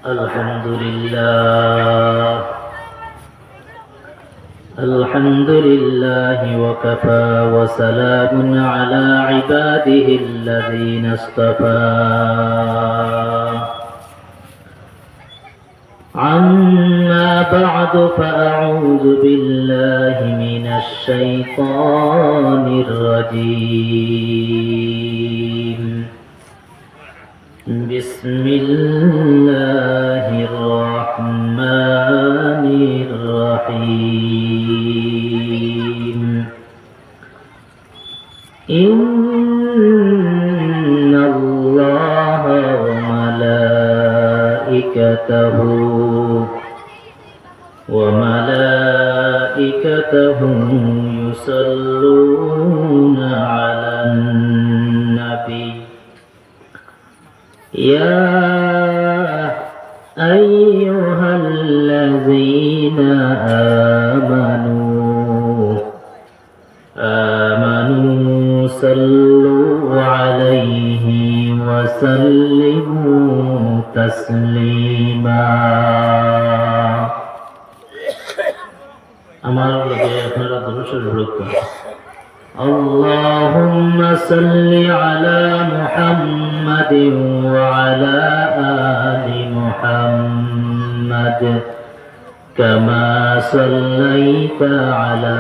الحمد لله وكفى وسلام على عباده الذين اصطفى عما بعد فأعوذ بالله من الشيطان الرجيم بسم الله الرحمن الرحيم إن الله وملائكته يصلون على النبي يا أيها الذين آمنوا صلوا عليه وسلموا تسليما আমার লগে আপনারা দরুদ পড়ুন اللهم صل على محمد وعلى آل محمد كما صليت على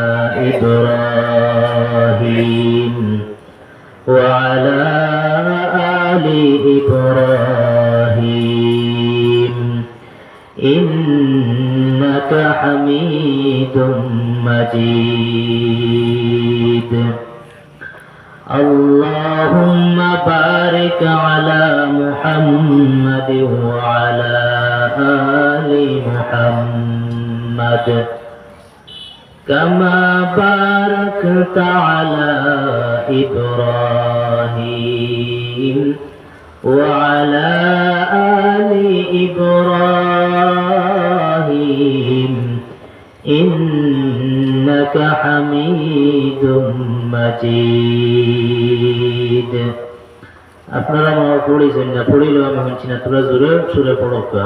إبراهيم وعلى آل إبراهيم إنك حميد مجيد اللهم بارك على محمد وعلى آل محمد كما باركت على إبراهيم وعلى آل إبراهيم إنك حميد مجيد আপনারা মাও পড়িছেন না পড়িলো আমি শুনছি না তোরা জোরে সুরে পড়কা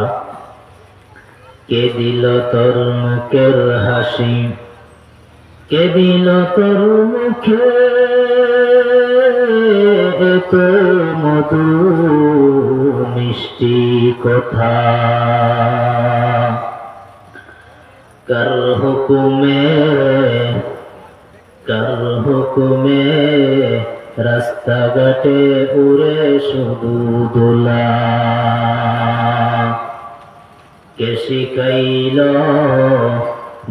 কে দিল তোর মুখের হাসি কে দিল তোর মুখে এত মধু মিষ্টি কথা কার হুকুমে রাস্তাঘাটে উড়ে শুধু দোলা কে শিখাইল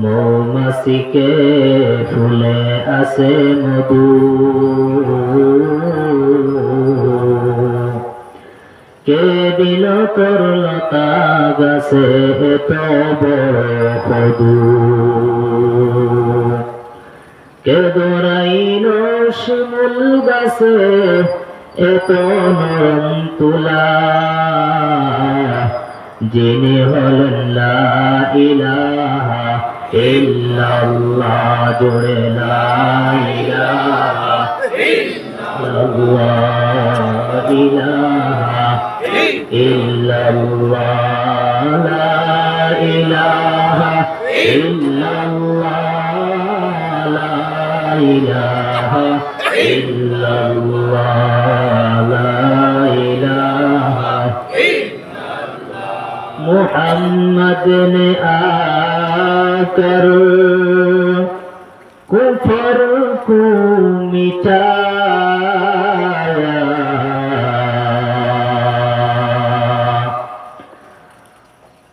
মৌমাছিকে ফুলে আসে মধু কে দিল তোর লতা গাছে এত বড় কদু কে দৌড়াইল শিমুল গাছে এত নরম তুলা যিনি হলেন লা ইলাহা ইল্লাল্লাহ জোরে লা ইলাহা ইল্লাল্লাহ ইলাহা ইল্লাল্লাহ লা ইলাহা ইল্লাল্লাহ লা ইলাহা ইল্লাল্লাহ লা ইলাহা मुहम्मद ने आकर कुफर को मिटाया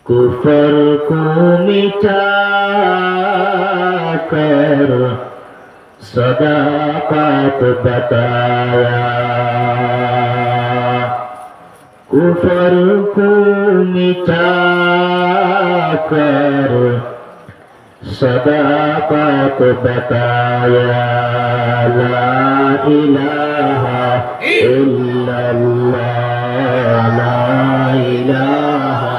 कुफर को मिटाकर सदाकत बताया कुफर को मिटाकर सदाकत बताया ला इलाहा इल्लल्लाह ला इलाहा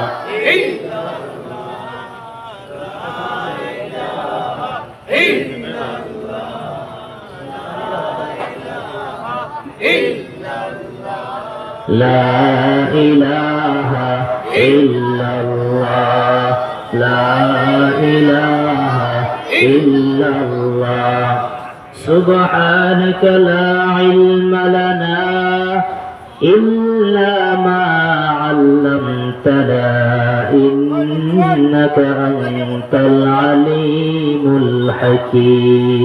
لا إله إلا لا إله إلا الله سبحانك لا علم لنا إلا ما علمتنا إنك أنت العليم الحكيم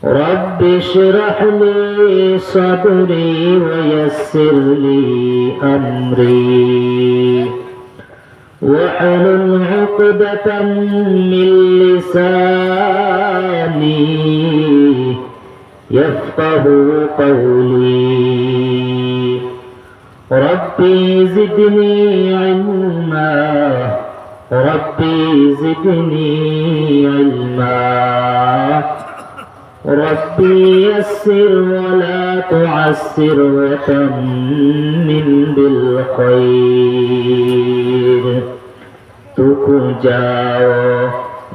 رب اشرح لي صدري ويسر لي أمري واحلل عقدة من لساني يفقه قولي ربي زدني علما ربي زدني علما ربي يسر ولا تعسر وتمم بالخير तुको जाओ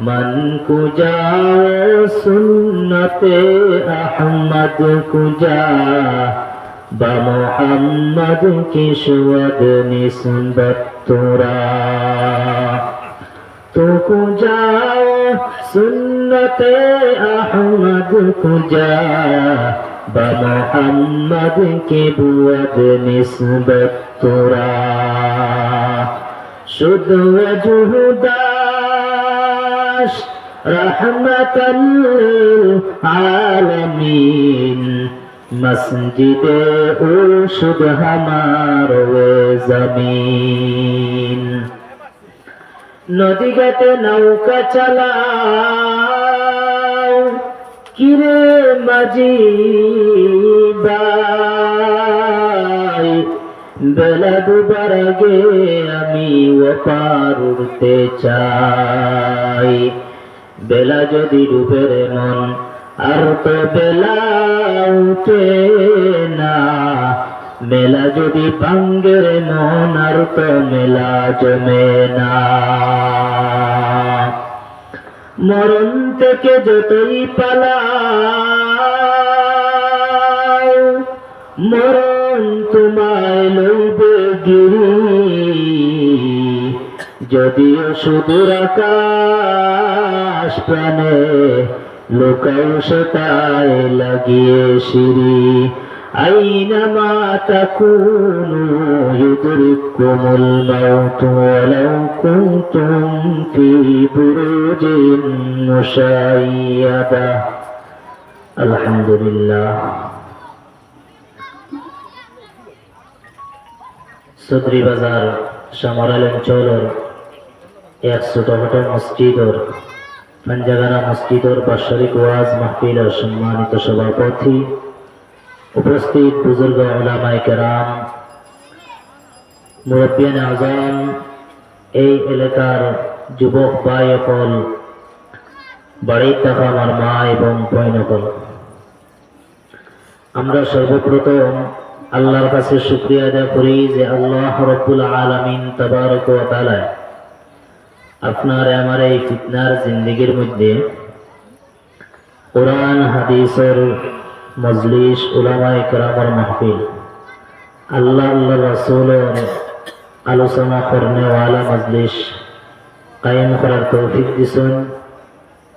मन को जाओ सुन्नते अहमद को जा बा मोहम्मद की शुवद निस्बत तुरा तुको जाओ सुन्नते अहमद को जा बा मोहम्मद की बुवद निस्बत तुरा शुद्ध वजूदाश रहमतल आलमीन मस्जिद ओ शुद्ध हमारो जमीन नदी घाटे नौका चालाओ किरे माजी बाई বেলা ডুবার আগে আমি ওপার উঠতে চাই বেলা যদি ডুবে রে মন আর তো বেলা উঠে না মেলা যদি ভাঙ্গে রে মন আর তো মেলা জমে না মরণ থেকে যতই পালাও মরণ তোমায় লইবে গিরি যদিও সুদূর আকাশ প্রাণে লোকাও সেটায় লাগিয়ে সিঁড়ি আইনামা তাকুনু ইউদরিকুমুল মাউত ওয়ালাউ কুনতুম ফি বুরুজিন মুশাইয়াদা আলহামদুলিল্লাহ চৌধুরী বাজার সামরাল অঞ্চলের এক ছোটখাটো মসজিদের পাঞ্জাগানা মসজিদের বাৎসরিক ওয়াজ মাহফিলের সম্মানিত সভাপতি উপস্থিত বুজুর্গ উলামায়ে কেরাম মুরব্বিয়ান আযম এই এলাকার যুবক ভাই সকল বাড়ির থাকা আমার মা এবং বোন সকল আমরা সর্বপ্রথম আল্লাহর কাছে শুকরিয়া আদায় করি যে আল্লাহ রাব্বুল আলামিন তাবারক ওয়া তাআলা আপনার আমার এই ফিতনার জিন্দেগীর মধ্যে কোরআন হাদিসের মজলিস উলামায়ে কেরামের মাহফিল আল্লাহ রাসূলের আলোচনা করনে ওয়ালা মজলিস কায়েম করার তৌফিক দিয়েছেন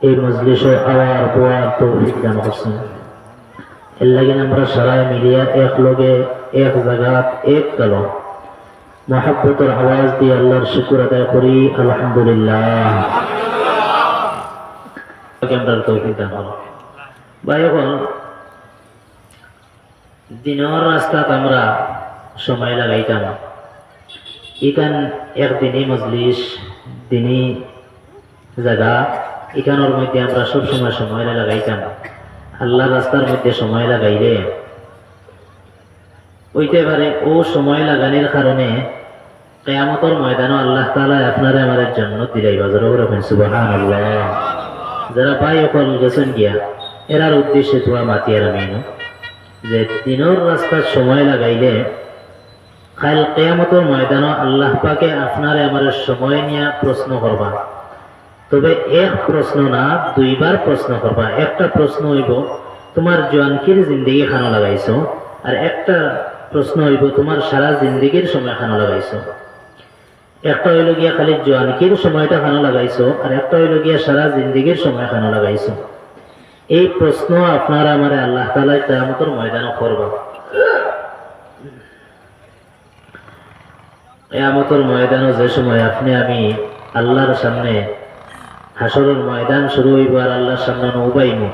এই মজলিসে আওয়ার পড়ার তৌফিক দান করেছেন এর লাগে আমরা সবাই মিলিয়া এক লগে এক জায়গাত এক কালো মহব্বতের আওয়াজ দিয়ে আল্লাহর শুকর আদায় করি আলহামদুলিল্লাহ আমরা তৌফিক দান করুন ভাই এখন দিনের রাস্তাত আমরা সময় লাগাইতাম এখান একদিনই মজলিস দিনই জায়গা এখানোর মধ্যে আমরা সব সময় লাগাইতাম আল্লাহর রাস্তার মধ্যে সময় লাগাইলে হইতে পারে ও সময় লাগানোর কারণে কিয়ামতের ময়দানে আল্লাহ তাআলা আপনারে আমাদের জন্য দিলাইবা জোরে বলেন সুবহানাল্লাহ যারা ভাই সকল গেছেন গিয়া এরার উদ্দেশ্যে তোরা মাতিয়ার আমিন যে দিনের রাস্তার সময় লাগাইলে কাল কিয়ামতের ময়দানে আল্লাহ পাকে আপনারে আমাদের সময় নিয়ে প্রশ্ন করবা তবে এক প্রশ্ন না দুইবার প্রশ্ন করবা একটা প্রশ্ন হইব তোমার জোয়ানকির জিন্দেগি খানো লাগাইছো আর একটা প্রশ্ন হইব তোমার সারা জিন্দেগির সময় খানো লাগাইছো একটা হইল গিয়া খালি জোয়ানকির সময়টা খানো লাগাইছো, আর একটা হইল গিয়া সারা জিন্দগির সময় খানো লাগাইছো। এই প্রশ্ন আপনারা আমার আল্লাহ তাআলা কিয়ামতের ময়দানে করবা। কিয়ামতের ময়দানে যে সময় আপনি আমি আল্লাহর সামনে, হাসরের ময়দান শুরু হইব আর আল্লাহর সামনে নৌবাইমু,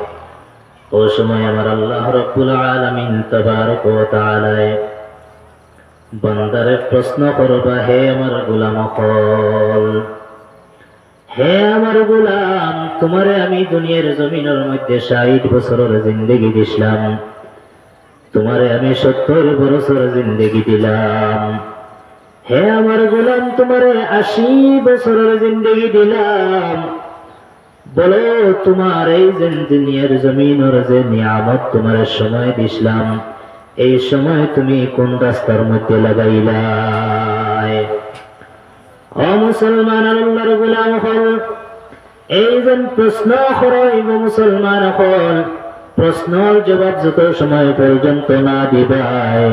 ও সময় আমার আল্লাহ রাব্বুল আলামিন তাবারক ওয়া তাআলা বান্দারে প্রশ্ন করবা, হে আমার গোলাম হল, হে আমার গোলাম, তোমারে আমি দুনিয়ার জমিনের মধ্যে 60 বছরের জিন্দেগি দিলাম, তোমারে আমি 70 বছর জিন্দেগি দিলাম। হে আমার গোলাম, তোমারে 80 বছরের জিন্দেগি দিলাম। বলো, তোমার এই যে দুনিয়ার জমিনের যে নিয়ামত তোমার সময় দিলাম, এই সময় তুমি কোন রাস্তার মধ্যে লাগাইলাই? ও মুসলমান, আল্লাহর গোলাম হল, এই যে প্রশ্ন করইব মুসলমান হল, প্রশ্নের জবাব যত সময় পর্যন্ত না দিবাই,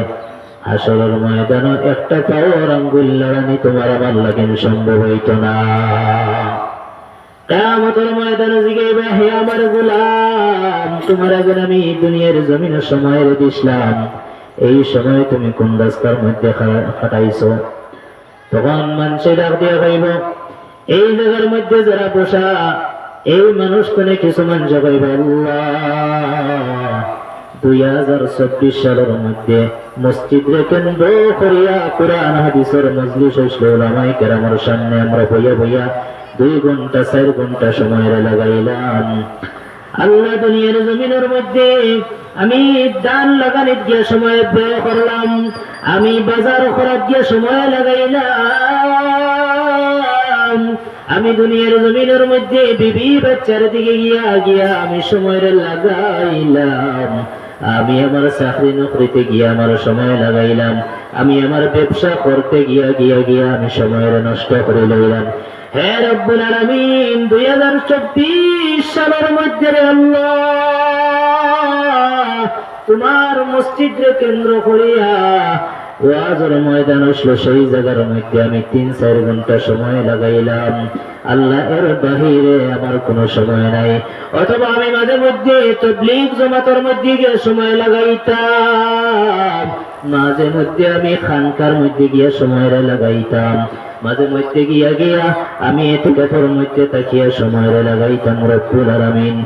হাসরের ময়দানে একটা পাওয়ার আঙ্গুল লড়ানি তোমার আমার লাগেন সম্ভব হইত না। কিয়ামতের ময়দানে জিগাইবে, হে আমার গোলাম, তোমার আগে আমি দুনিয়ার জমিনে সময় দিলাম, এই সময় তুমি কোন রাস্তার মধ্যে কাটাইছো? তখন মানুষে ডাক দিয়ে কইব, এই জায়গার মধ্যে যারা বসা এই মানুষ কোনে কিছু মানুষ কইব, আল্লাহ 2024 সালের মধ্যে মসজিদে কেন্দ্র করিয়া কুরআন হাদিসের মজলিস হইছিল, ওলামায়ে কেরামের সামনে আমরা বইয়া বইয়া 2 ঘন্টা 4 ঘন্টা সময় লাগাইলাম। আল্লাহ দুনিয়ার জমিনের মধ্যে আমি দান লাগানোর গিয়ে সময় ব্যয় করলাম, আমি বাজার করার গিয়ে সময় লাগাইলাম, আমি দুনিয়ার জমিনের মধ্যে বিবি বাচ্চার দিকে গিয়া গিয়া আমি সময় লাগাইলাম, আমি আমার চাকরি নকরিতে গিয়া আমার সময় লাগাইলাম, আমি আমার ব্যবসা করতে গিয়া গিয়া গিয়া আমি সময় নষ্ট করে লইলাম। হে রব্বুল আলামিন, 2024 সালের মধ্যে আল্লাহ তোমার মসজিদকে কেন্দ্র করিয়া ওয়াজের ময়দান আসলো, সেই জায়গার মধ্যে আমি 3-4 ঘন্টা সময় লাগাইলাম। আল্লাহ, এর বাহিরে আমার কোনো সময় নাই। অথবা আমি মাঝে মধ্যে তাবলীগ জামাতের মধ্যে গিয়ে সময় লাগাইতাম, মাঝে মধ্যে আমি খানকার মধ্যে গিয়ে সময় লাগাইতাম, মাঝে মধ্যে গিয়া গিয়া আমি এতিকাফের মধ্যে তাকিয়া সময় লাগাইতাম। রব্বুল আলামিন,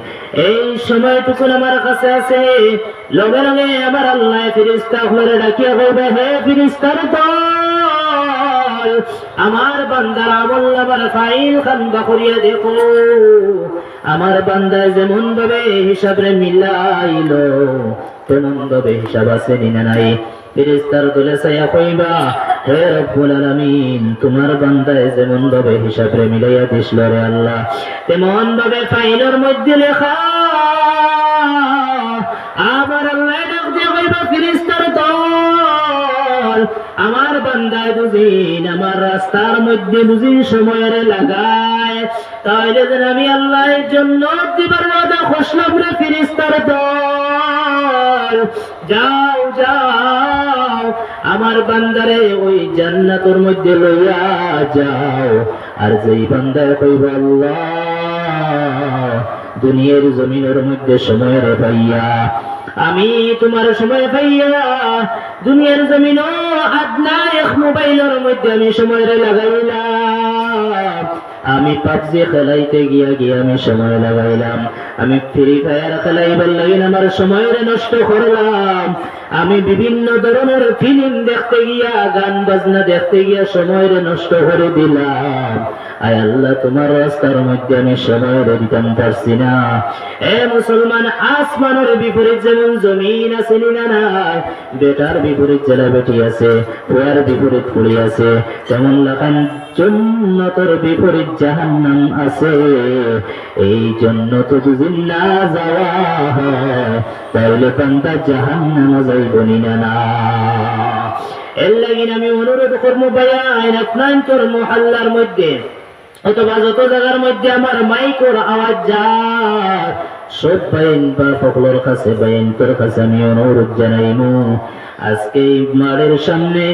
এই সময়টুকু আমার কাছে আছে। লগে লগে আমার আল্লাহ ফেরেশতা হলে ডাকিয়া কইবে, হে ফেরেশতার দল, আমার বান্দার আমল নামার ফাইল খান করিয়া দেখো, আমার বান্দায় যেমন ভাবে হিসাবে মিলাইলো তেমন ভাবে হিসাব আছে না নাই? ফেরেশতার দলে চাইয়া কইবা, হে রব্বুল আলামিন, তোমার বান্দায় যেমন ভাবে হিসাবে মিলাইয়া দিছিল রে আল্লাহ, তেমন ভাবে ফাইলের মধ্যে লেখা। আমার আল্লাহ ডাক দিয়ে কইবা, ফেরেশতার দল, আমার বান্দায় বুঝিন আমার রাস্তার মধ্যে বুঝি সময়ের লাগায়, তাইলে যেন আমি আল্লাহর জন্য দিবার ওয়াদা করলাম রে ফেরেশতার দল, যাও যাও আমার বান্দারে ওই জান্নাতের মধ্যে লইয়া যাও। আর যেই বান্দায় কইব, আল্লাহ দুনিয়ার জমিনের মধ্যে সময় রে পাইয়া, আমি তোমার সময় পাইয়া দুনিয়ার জমিন আদনা এক মোবাইলের মধ্যে আমি সময় লাগাইলাম, আমি পাবজি খেলাইতে গিয়া গিয়া আমি সময় লাগাইলাম, আমি ফ্রি ফায়ার খেলাইবার লাগিন আমার সময় নষ্ট করলাম, আমি বিভিন্ন ধরনের ফিল্ম দেখতে গিয়া গান বাজনা দেখতে গিয়া সময় নষ্ট করে দিলাম। আয় আল্লাহ, তোমার রাস্তার মধ্যে আমি সময় দিতাম পারছি না। এ মুসলমান, আসমানের বিপরীত যেমন জমিন আছে না নাই, বেটার বিপরীত জেলা বেটি আছে, ফুয়ার বিপরীত ফুড়ি আছে, তেমন লাখান জান্নাতের বিপরীত জাহান্নাম আছে। এই জন্য তো যদি না যাওয়া হয় তাহলে বান্দা জাহান্নামে যাইবনি না। এর লাগিন আমি অনুরোধ করবো, বায়ান আপনার মহল্লার মধ্যে অথবা যত জায়গার মধ্যে আমার মাইকের আওয়াজ যায়, সব বাইন বা সকলের কাছে বাইনদের কাছে আমি অনুরোধ জানাইমু, আজকে এই মাঠের সামনে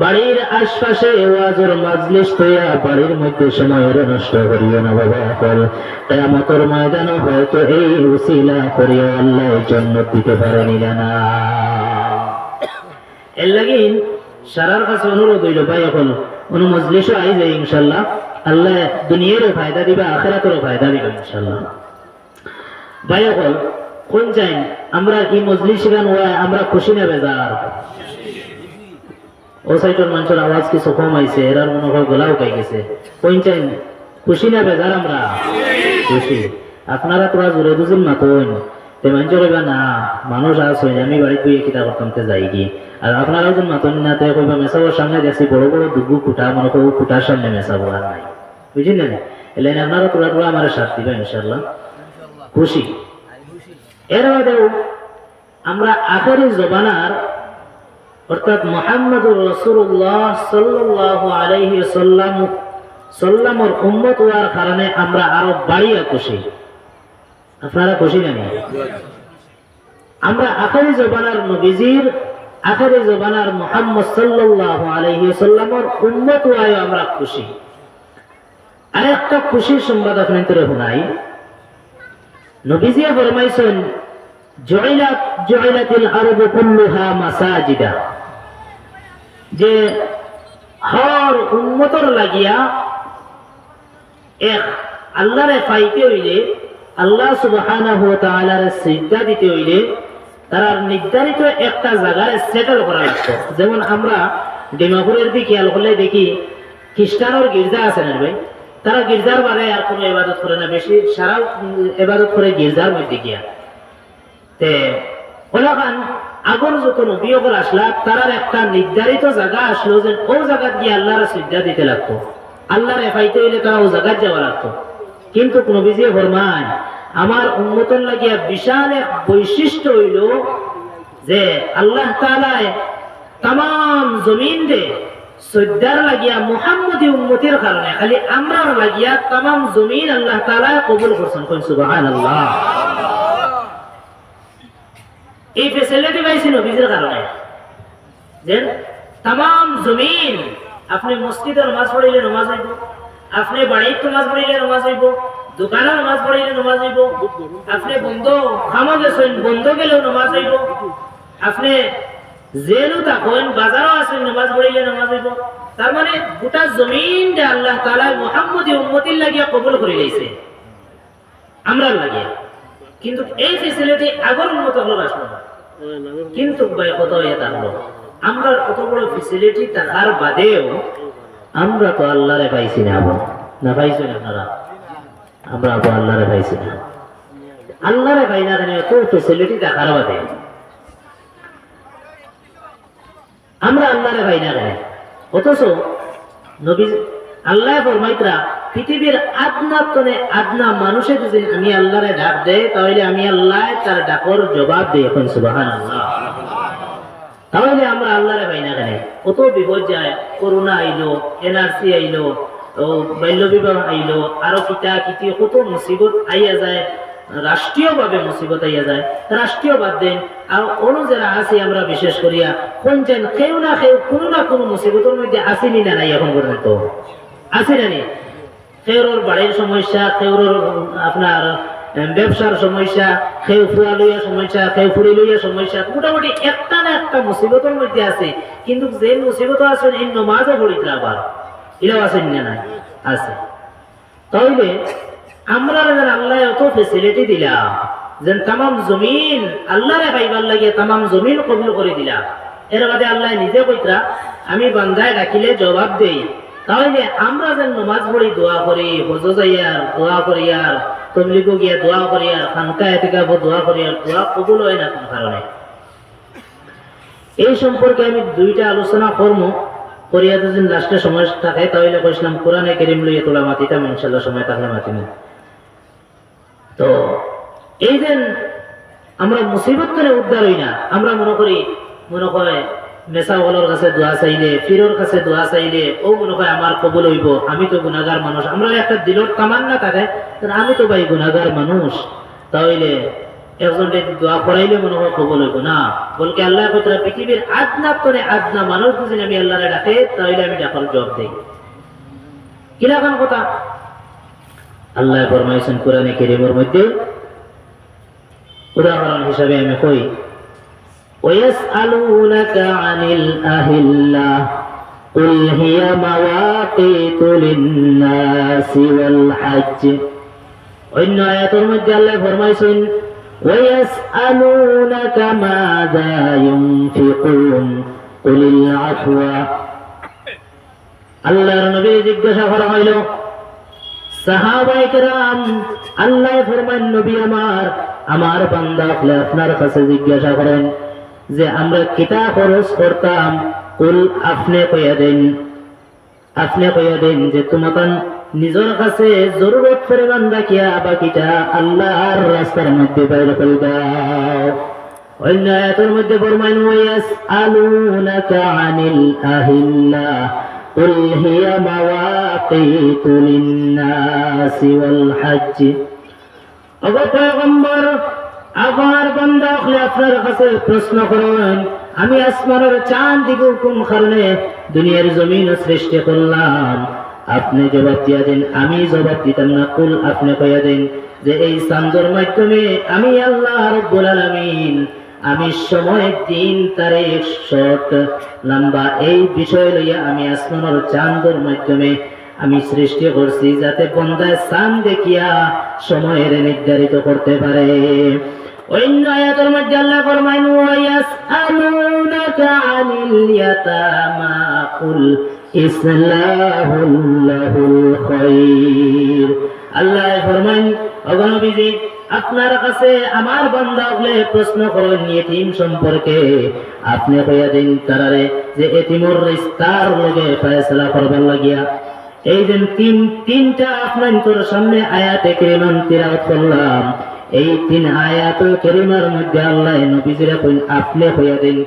বাড়ির আশপাশে ওয়াজের মাজলিস হইয়া বাড়ির মধ্যে সময় নষ্ট করিও না বাবা। কল কিয়ামতের ময়দানে হয়তো এই উসিলা করিও আল্লাহ জান্নাত দিতে পারেনি না। এর লাগি সারার কাছে অনুরোধ হইল ভাই, এখন কোন মজলিসও আই যায় ইনশাআল্লাহ, আল্লাহ দুনিয়ারও ফায়দা দিবা, আখিরাতেরও ফায়দা দিবা ইনশাআল্লাহ। ভাই এখন কোন চাই আমরা এই মজলিস গান হয় আমরা খুশি না বেজার? ও সাইটের মানুষের আওয়াজ কিছু কম আইছে, এরার মনে হয় গলাও পাই গেছে। কোন চাই খুশি না বেজার? আমরা খুশি। আপনারা তোরা জোরে দুজন মাতন তে মানুষের কইবা না মানুষ আস হই আমি বাড়ি গিয়ে কিতা করতাম তে যাই গিয়ে, আর আপনারাও যখন মাতন না তে কইবা মেসাবর সামনে দেখছি বড় বড় দুগু কুটা, মনে করো কুটার সামনে মেসাবো আর নাই, বুঝলেন না? এলে আপনারা তোরা তোরা আমার সাথ দিবা ইনশাআল্লাহ, খুশি। এর মধ্যেও আমরা আখেরি জবানার অর্থাৎ মুহাম্মদুর রাসূলুল্লাহ সাল্লাল্লাহু আলাইহি সাল্লামের উম্মত হওয়ার কারণে আমরা আরো বাড়িয়া খুশি। আপনারা খুশি না? আমরা আখেরি জবানার নবীজির, আখেরি জবানার মুহাম্মদ সাল্লাল্লাহু আলাইহি সাল্লামের উম্মত হওয়ায় আমরা খুশি। আরেকটা খুশির সংবাদ আপনাদের শোনাই। নবীজি ফরমাইছেন জুইলাতিল আরদু কুল্লুহা মাসাজিদা, যে হর উম্মতর লাগিয়া এক আল্লাহরে পাইতে হইলে, আল্লাহ সুবহানাহু ওয়া তাআলার সিজদা দিতে হইলে তার নির্ধারিত একটা জায়গায় সেটেল করা লাগতো। যেমন আমরা ডিমাপুরের দিকে খেয়াল করলে দেখি খ্রিস্টানের গির্জা আছে না ভাই, তারা গির্জার বারে আর কোনো ইবাদত করে না, বেশি সারা ইবাদত করে গির্জার মধ্যে গিয়া। তে ওলাখান আগর যত নবী ওপর আসলা তারার একটা নির্ধারিত জায়গা আসলো যে ও জায়গা গিয়ে আল্লাহর সিজদা দিতে লাগতো, আল্লাহর পাইতে হইলে তারা ও জায়গা যাওয়া লাগতো। কিন্তু নবীজি ফরমান আমার উম্মতের লাগিয়া বিশাল এক বৈশিষ্ট্য হইল যে আল্লাহ তাআলা তাম জমিন দে সজ্জার লাগিয়া মুহাম্মদী উম্মতের কারণে খালি আমরার লাগিয়া তাম জমিন আল্লাহ তাআলা কবুল করছেন। কই সুবহানাল্লাহ। এই ফ্যাসিলিটি পাইছি নবীজির কারণে যে তাম জমিন, আপনি মসজিদে নামাজ পড়িলে নামাজ হইব, আপনি বাড়িতে নামাজ পড়িলে নামাজ হইব, দোকানে নামাজ পড়িলে নামাজ হইব, আপনি বন্ধ খামা গেছেন বন্ধ গেলেও নামাজ হইব, আপনি জেলও থাকেন বাজারও আছেন নামাজ পড়িলে নামাজ হইব। তার মানে গোটা জমিন যে আল্লাহ তাআলা মুহাম্মদী উম্মতির লাগিয়া কবুল করে লইছে আমরা লাগিয়া। কিন্তু এই ফ্যাসিলিটি আগর উন্নত হলো আসলো না। কিন্তু ভাই কত এটা হলো, আমরা কত বড় ফ্যাসিলিটি থাকার বাদেও আমরা তো আল্লাহরে পাইছি না। না পাইছি না আপনারা? আমরা তো আল্লাহরে পাইছি না। আল্লাহরে পাই না কেন? এত ফ্যাসিলিটি থাকার বাদে আমরা আল্লাহরে পাই না কেন? অথচ নবী আল্লাহ ফরমাইতরা পৃথিবীর আদনা তনে আদনা মানুষে যদি আমি আল্লাহরে ডাক দেয় তাহলে আমি আল্লাহ তার ডাকর জবাব দেই। এখন সুবহানাল্লাহ। তাহলে আমরা আল্লাহরে পাই না কেন? কত বিপদ যায়, করোনা আইলো, এনআরসি আইলো, বাল্য বিবাহ আইলো, আরো কিতা কিতি কত মুসিবত আইয়া যায়, রাষ্ট্রীয়ভাবে মুসিবত আইয়া যায়। রাষ্ট্রীয় বাদ দেন আর অন্য যারা আছি আমরা বিশেষ করিয়া কোনছেন কেউ না কেউ কোনো না কোনো মুসিবতের মধ্যে আসেনি না নাই এখন পর্যন্ত? আছে না নি? কেউর বাড়ির সমস্যা, কেউর আপনার ব্যবসার সমস্যা, কেউ ফুয়া লইয়া সমস্যা, কেউ ফুড়ি লইয়া সমস্যা, মোটামুটি একটা না একটা মুসিবতের মধ্যে আছে। কিন্তু যে মুসিবত আছে এই নমাজও পড়িতে আবার এটাও আছে না নাই? আছে। তাহলে আমরা আল্লাহ এত ফেসিলিটি দিলাম যে তাম জমিন আল্লাহরে পাইবার লাগিয়ে তাম জমিন কবুল করে দিলাম। এর বাদে আল্লাহ নিজে কইতরা আমি বান্দায় ডাকিলে জবাব দেই। তাহলে আমরা যেন নামাজ পড়ি, দোয়া করি, হজ যাইয়ার দোয়া করি, আর তবলিগো গিয়া দোয়া করি, আর খানকা এতিকাফ দোয়া করি, আর দোয়া কবুল হয় না কোন কারণে? এই সম্পর্কে আমি দুইটা আলোচনা করবো। করিয়া যদি লাস্টে সময় থাকে তাহলে কইছিলাম কোরআনে কারীম লইয়া তোলা মাতিতাম, ইনশাআল্লাহ সময় থাকলে মাতিব। তো এই যে আমরা মুসিবত করে উদ্ধার হই না, আমরা মনে করে মেসাওয়ালার কাছে দোয়া চাইলে, পীরের কাছে দোয়া চাইলে ও মনে হয় আমার কবুল হইব, আমি তো গুনাহগার মানুষ। আমরা একটা দিলের তামান্না থাকে আমি তো ভাই গুনাহগার মানুষ, তাহলে একজনকে দোয়া করাইলে মনে হয় কবল হইব না, বলকে আল্লাহ কইতরা পৃথিবীর আদনা তরে আদনা মানুষ যদি আমি আল্লাহরে ডাকে তাহলে আমি ডাকার জবাব দেই। কিরকম কথা? আল্লাহ ফরমাইছেন কোরআনে কারীমের মধ্যে, উদাহরণ হিসাবে আমি কই, ওয়াসআলুনাকা আনিল আহিল্লা কুল হিয়া মাওয়াকিতু লিন-নাসি ওয়াল হজ্জ। অন্য আয়াতের মধ্যে আল্লাহ ফরমাইছেন ওয়াসআলুনাকা মাযা ইউনফিকুন কুলিল আফওয়া। আল্লাহর নবী জিজ্ঞাসা করা হইল, সাহাবায়ে কেরাম আল্লাহ ফরমান নবী আমার বান্দা আপনার কাছে জিজ্ঞাসা করেন যে আমরা কিতা খরচ করতাম, কুল আপনি কইয়া দেন যে তোমার নিজের কাছে জরুরত পরিমাণ রাখিয়া বাকিটা আল্লাহর রাস্তার মধ্যে বাইর করে দাও। অন্য আয়াতের মধ্যে ফরমান ওয়াসআলুনাকা আনিল আহিল্লা কুল হিয়া মাওয়াকিতু লিন-নাসি ওয়াল হজ্জ। ওগো পয়গম্বর, আমার বান্দা আপনার কাছে প্রশ্ন করেন, আমি আসমানের চাঁদ দিকে কোন কারণে দুনিয়ার জমিন সৃষ্টি করলাম? আপনি জবাব দিয়া দেন, আমি জবাব দিতাম না। কুল আপনি কইয়া দেন যে এই চাঁদের মাধ্যমে আমি আল্লাহ রাব্বুল আলামিন আমি সময়, দিন, তারিখ, শর্ত, লম্বা এই বিষয় লইয়া আমি আসমানের চাঁদের মাধ্যমে আমি সৃষ্টি করছি যাতে বান্দা চাঁদ দেখিয়া সময়ের নির্ধারিত করতে পারে। অন্য আয়াতের মধ্যে আল্লাহ ফরমায় ওয়াসআলুনাকা আনিল ইয়াতামা কুল ইসলাহুল লাহুল খায়র। আল্লাহ ফরমায় ওগো নবীজি আপনার কাছে আমার বান্দা হলে প্রশ্ন করেন ইতিম সম্পর্কে, আপনি কইয়া দিন তারারে যে এতিমর রিস্তার লগে ফয়সালা করবার লাগিয়া এই যে তিনটা আপনার তোর সামনে আয়াতে কারিমা তিলাওয়াত করলাম, এই 3 আয়াতুল কারিমার মধ্যে আল্লাহ নবীজিরা কইন আপনি কইয়া দিন।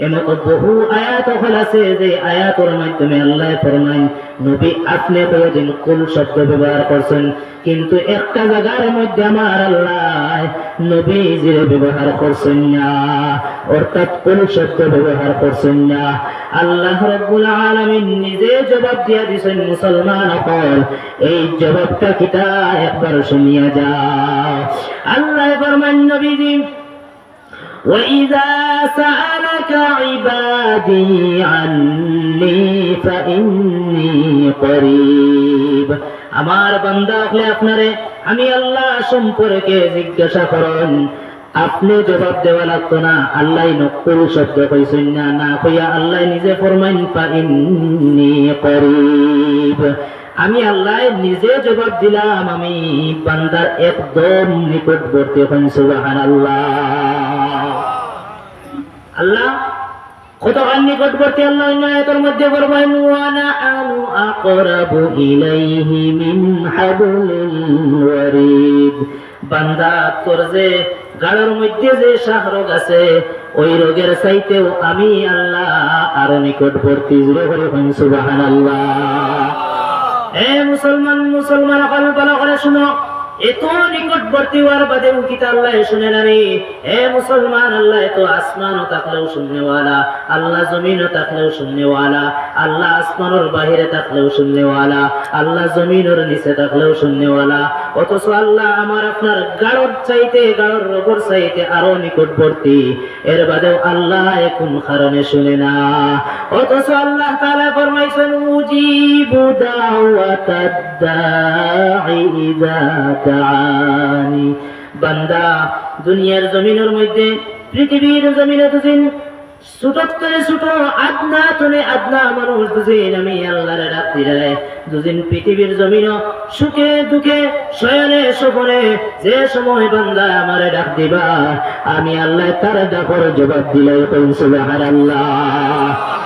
এমন বহু আয়াত আছে যে আয়াতের মাধ্যমে আল্লাহ ফরমায় নবী আপনি কইয়া দিন, কুল শব্দ ব্যবহার করছেন, কিন্তু একটা জায়গার মধ্যে আমার আল্লাহ নবীজিরে ব্যবহার করছেন না, অর্থাৎ কুল শব্দ ব্যবহার করছেন না। আল্লাহ রাব্বুল আলামিন নিজে জবাব দিয়া দিয়েছেন মুসলমান হল, এই জবাবটা কিতা একবার শুনিয়া যাও। আল্লাহ ফরমান নবীজি وَإِذَا سَأَلَكَ عِبَادِي عَنِّي فَإِنِّي قَرِيبٌ। আমার বান্দা হলে আপনারে আমি আল্লাহ সম্পর্কে জিজ্ঞাসা করেন, আপনি জবাব দেওয়া লাগতো না। আল্লাহ নকুল শব্দ কইছেন না, না কইয়া আল্লাহ নিজে ফরমাইন ফাইন্নী করিব। আমি আল্লাহ নিজে জবাব দিলাম, আমি বান্দার একদম নিকটবর্তী। সুবহানাল্লাহ। আল্লাহ কতখানি নিকটবর্তী। আল্লাহ অন্য আয়াতের মধ্যে ফরমাইন ওয়ানাহনু আকরাবু ইলাইহি মিন হাবলিল ওয়ারিদ। বান্দা তোর যে গাড়ের মধ্যে যে শাহরোগ আছে ওই রোগের চাইতেও আমি আল্লাহ আরো নিকটবর্তী। সুবহানাল্লাহ। এ মুসলমান ভালো করে শুনো, এত নিকটবর্তী হওয়ার বাদেও কি আল্লাহ শুনে না রে? হে মুসলমান, আল্লাহ তো আসমানও থাকলেও শুননেওয়ালা, আল্লাহ জমিনও থাকলেও শুননেওয়ালা, আল্লাহ আসমানের বাহিরে থাকলেও শুননেওয়ালা, আল্লাহ জমিনের নিচে থাকলেও শুননেওয়ালা। অথচ আল্লাহ আমার আপনার গাড়র চাইতে, গাড়র রোগর চাইতে আরো নিকটবর্তী। এর বাদেও আল্লাহ কোন কারণে শুনে না? অথচ আল্লাহ তাআলা ফরমাইছেন উজিবু দাওয়াতাদ দাঈ ইযা দাআনি। বান্দা দুনিয়ার জমিনের মধ্যে, পৃথিবীর জমিনে দুদিন ছোট আদনা তনে আদনা মানুষ দুদিন আমি আল্লাহর ডাক দিলে, দুদিন পৃথিবীর জমিন সুখে দুঃখে শয়নে স্বপনে যে সময় বান্দা আমারে ডাক দিবা, আমি আল্লাহ তার ডাকর জবাব দিলাই। সুবহানাল্লাহ।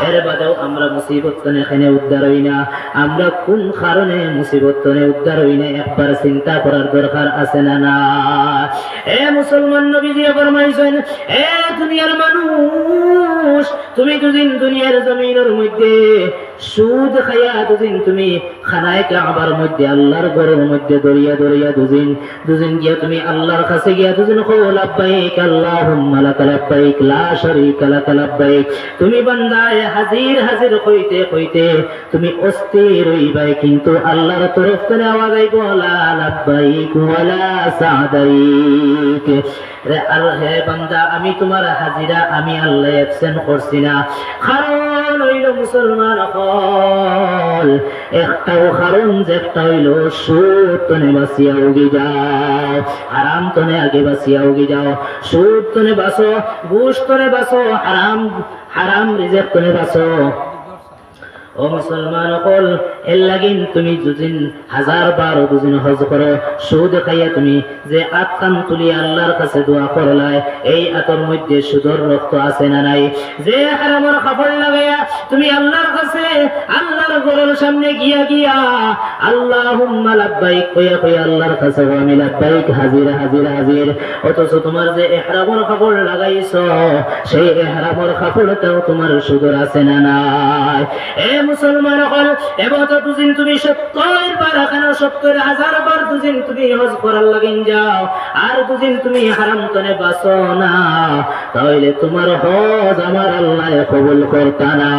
এর বাদেও আমরা মুসিবত তনে এখানে উদ্ধার হই না। আমরা কোন কারণে মুসিবত তনে উদ্ধার হই না একবার চিন্তা করার দরকার আছে না? না। এ মুসলমান, নবীজি ফরমাইছেন, এ দুনিয়ার মানুষ, তুমি দুদিন দুনিয়ার জমিনের মধ্যে সুদ খাইয়া দুদিন তুমি খানায় কাবার মধ্যে আল্লাহর ঘরের মধ্যে দরিয়া দরিয়া দুদিন গিয়া তুমি আল্লাহর কাছে গিয়া দুদিন কও লাব্বাইক আল্লাহুম্মা লাকা লাব্বাইক লা শারীকা লাকা লাব্বাইক। তুমি বান্দায় হাজির হাজির কইতে কইতে তুমি অস্থির হইবাই, কিন্তু আল্লাহর তরফ থেকে আওয়াজ আইব লা লাব্বাইক ওয়ালা সাদাইক। আর হে বান্দা, আমি তোমার হাজিরা আমি আল্লাহ অ্যাবসেন্ট করছি না। কারণ হইল মুসলমান হল একটাও কারণ যেটা হইল সুদ তনে বাঁচিয়া উগি যাও, হারাম তনে আগে বাঁচিয়া উগি যাও। সুদ তনে বাঁচো, ঘুষ তনে বাঁচো, হারাম রিজেক্ট তনে বাঁচো। ও মুসলমান হল এর লাগিন তুমি দুদিন হাজার বার দুদিন হজ করো, সুদ খাইয়া তুমি যে আত্মান তুলি আল্লাহর কাছে দোয়া করলাই, এই আতর মধ্যে সুদর রক্ত আছে না নাই? যে হারামের কাপড় লাগাইয়া তুমি আল্লাহর কাছে আল্লাহর ঘরের সামনে গিয়া গিয়া আল্লাহুম্মা লাব্বাইক কইয়া কইয়া আল্লাহর কাছে আমি লাব্বাইক হাজির হাজির হাজির, অথচ তোমার যে ইহরামের কাপড় লাগাইছো সেই ইহরামের কাপড়টাও তোমার সুদর আছে না নাই? মুসলমান হল এবার তো দুদিন তুমি 70 বার এখানে 70,000 বার দুদিন তুমি হজ করার লাগিন যাও, আর দুদিন তুমি হারাম তনে বাঁচো না, তাহলে তোমার হজ আমার আল্লাহ কবুল করতা না।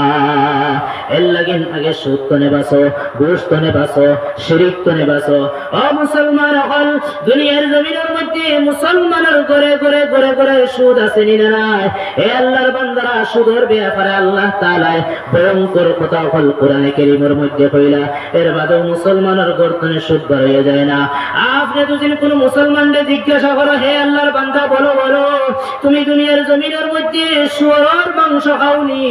এর লাগিন আগে সুদ তনে বাঁচো, ঘুষ তনে বাঁচো, শিরিক তনে বাঁচো। ও মুসলমান হল দুনিয়ার জমিনের মধ্যে মুসলমানের ঘরে ঘরে ঘরে ঘরে সুদ আছে নি নাই? এ আল্লাহর বান্দারা সুদের ব্যাপারে আল্লাহ তাআলা ভয়ঙ্কর কথা কোরআনে কারীমের মধ্যে কইলা, এর বাদেও মুসলমানের গর্দনে সুদ বার হয়ে যায় না। আপনি দুদিন কোন মুসলমানকে জিজ্ঞাসা করো, হে আল্লাহর বান্দা বলো বলো তুমি দুনিয়ার জমিনের মধ্যে শুয়োরের মাংস খাওনি?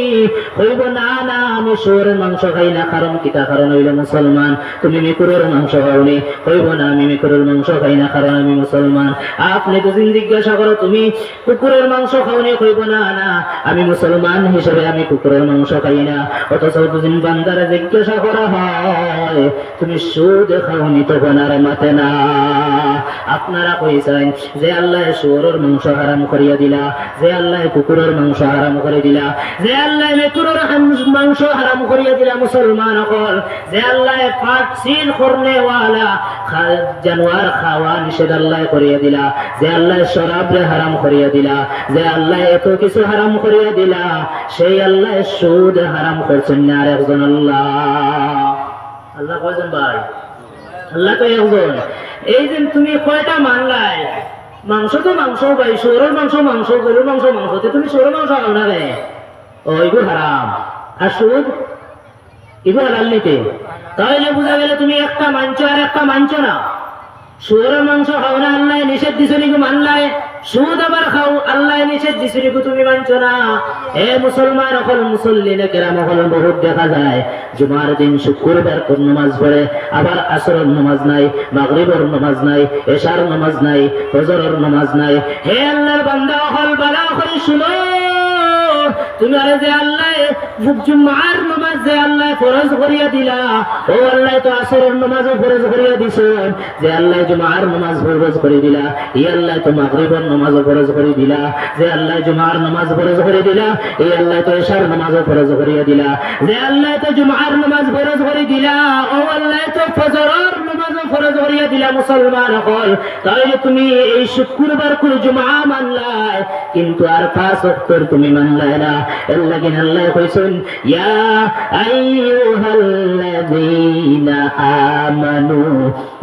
হইব না না আমি শুয়োরের মাংস খাই না। কারণ কিতা? কারণ হইল মুসলমান। তুমি মেকুরের মাংস খাওনি? হইব না আমি মেকুরের মাংস খাই না, কারণ আমি মুসলমান। আপনি দুদিন জিজ্ঞাসা করো তুমি কুকুরের মাংস খাওনি? হইব না না আমি মুসলমান হিসেবে আমি কুকুরের মাংস খাই না। অথচ দুদিন বান্দারে জিজ্ঞাসা করা হয় তুমি সুদ খাওনি, তখন আর মাতে না। আপনারা কইছেন যে আল্লাহ শুয়োরের মাংস হারাম করিয়া দিলা, যে আল্লাহ কুকুরের মাংস হারাম করে দিলা, যে আল্লাহ মেকুরের মাংস হারাম করিয়া দিলা। মুসলমান হল যে আল্লাহ পাক সিল করনে ওয়ালা জানোয়ার খাওয়া নিষেধ আল্লাহ করিয়া দিলা, যে আল্লাহ শরাবরে হারাম করিয়া দিলা, যে আল্লাহ এত কিছু হারাম করিয়া দিলা, সেই আল্লাহ সুদ হারাম করছেন না আর একজন আল্লাহ। আল্লাহ কয়জন ভাই? আল্লাহ তো একজন। এই যে তুমি কয়টা মানলাই? মাংস তো মাংস ভাই, শুয়োরের মাংস মাংস, গরুর মাংস মাংস, তুমি শুয়োরের মাংস খাও না রে? ও এগুলো হারাম। আর সুদ এগুলো হালাল নিতে? তাহলে বোঝা গেল তুমি একটা মানছো আর একটা মানছো না। শুয়োরের মাংস খাও না, আল্লাহ নিষেধ দিছে নিকু মানলাই। সুদ আবার খাও, আল্লাহ নিষেধ দিছে নিকু তুমি মানছো না। এ মুসলমান হল মুসল্লিনে কেরাম হল বহুত দেখা যায় জুমার দিন শুক্রবার কোন নামাজ পড়ে, আবার আসরের নামাজ নাই, মাগরিবের নামাজ নাই, এশার নামাজ নাই, ফজরের নামাজ নাই। হে আল্লাহর বান্দা হল বালা করে শুনো, তুমি আরে যে আল্লাহ জুমার নামাজ যে আল্লাহ ফরজ করিয়া দিলা, ও আল্লাহ তো আসরের নামাজও ফরজ করিয়া দিছেন। যে আল্লাহ জুমার নামাজ ফরজ করে দিলা, এই আল্লাহ তো মাগরিবের নামাজও ফরজ করে দিলা। যে আল্লাহ জুমার নামাজ ফরজ করে দিলা, এই আল্লাহ তো এশার নামাজও ফরজ করিয়া দিলা। যে আল্লাহ তো জুমার নামাজ ফরজ করে দিলা, ও আল্লাহ তো ফজরের নামাজও ফরজ করিয়া দিলা। মুসলমান হল তাহলে তুমি এই শুক্রবার করে জুমা মানলাই, কিন্তু আর 5 ওয়াক্ত তুমি মানলাই না। এল্লাগিন আল্লাহ কইছেন ইয়া আইয়ুহাল্লাযীনা আমানু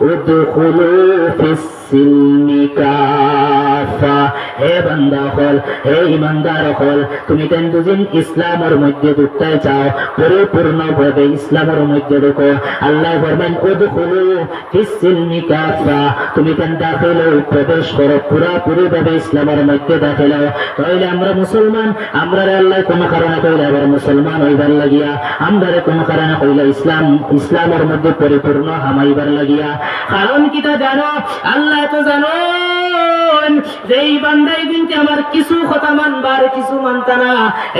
উদখুলু ফিস-সিলমি কাফা। হে বান্দা হল, হে ইমানদার হল, তুমি তেন দুদিন ইসলামের মধ্যে ঢুকতে চাও, পরিপূর্ণভাবে ইসলামের মধ্যে ঢুকো। আল্লাহ ফরমান উদখুলু ফিস-সিলমি কাফা, তুমি তেন দাখিল প্রবেশ করো, পুরোপুরি ভাবে ইসলামের মধ্যে দাখিল হও। তাহলে আমরা মুসলমান, আমরা আল্লাহ কোন কারণে কইলে আবার মুসলমান হইবার লাগিয়া, আমরা কোন কারণে কইলে ইসলামের মধ্যে পরিপূর্ণ হামাইবার লাগিয়া। কারণ কিটা জানো? আল্লাহ তো জানো যে এই বান্দাই কিন্তু আমার কিছু কথা মানবার কিছু মানতা না।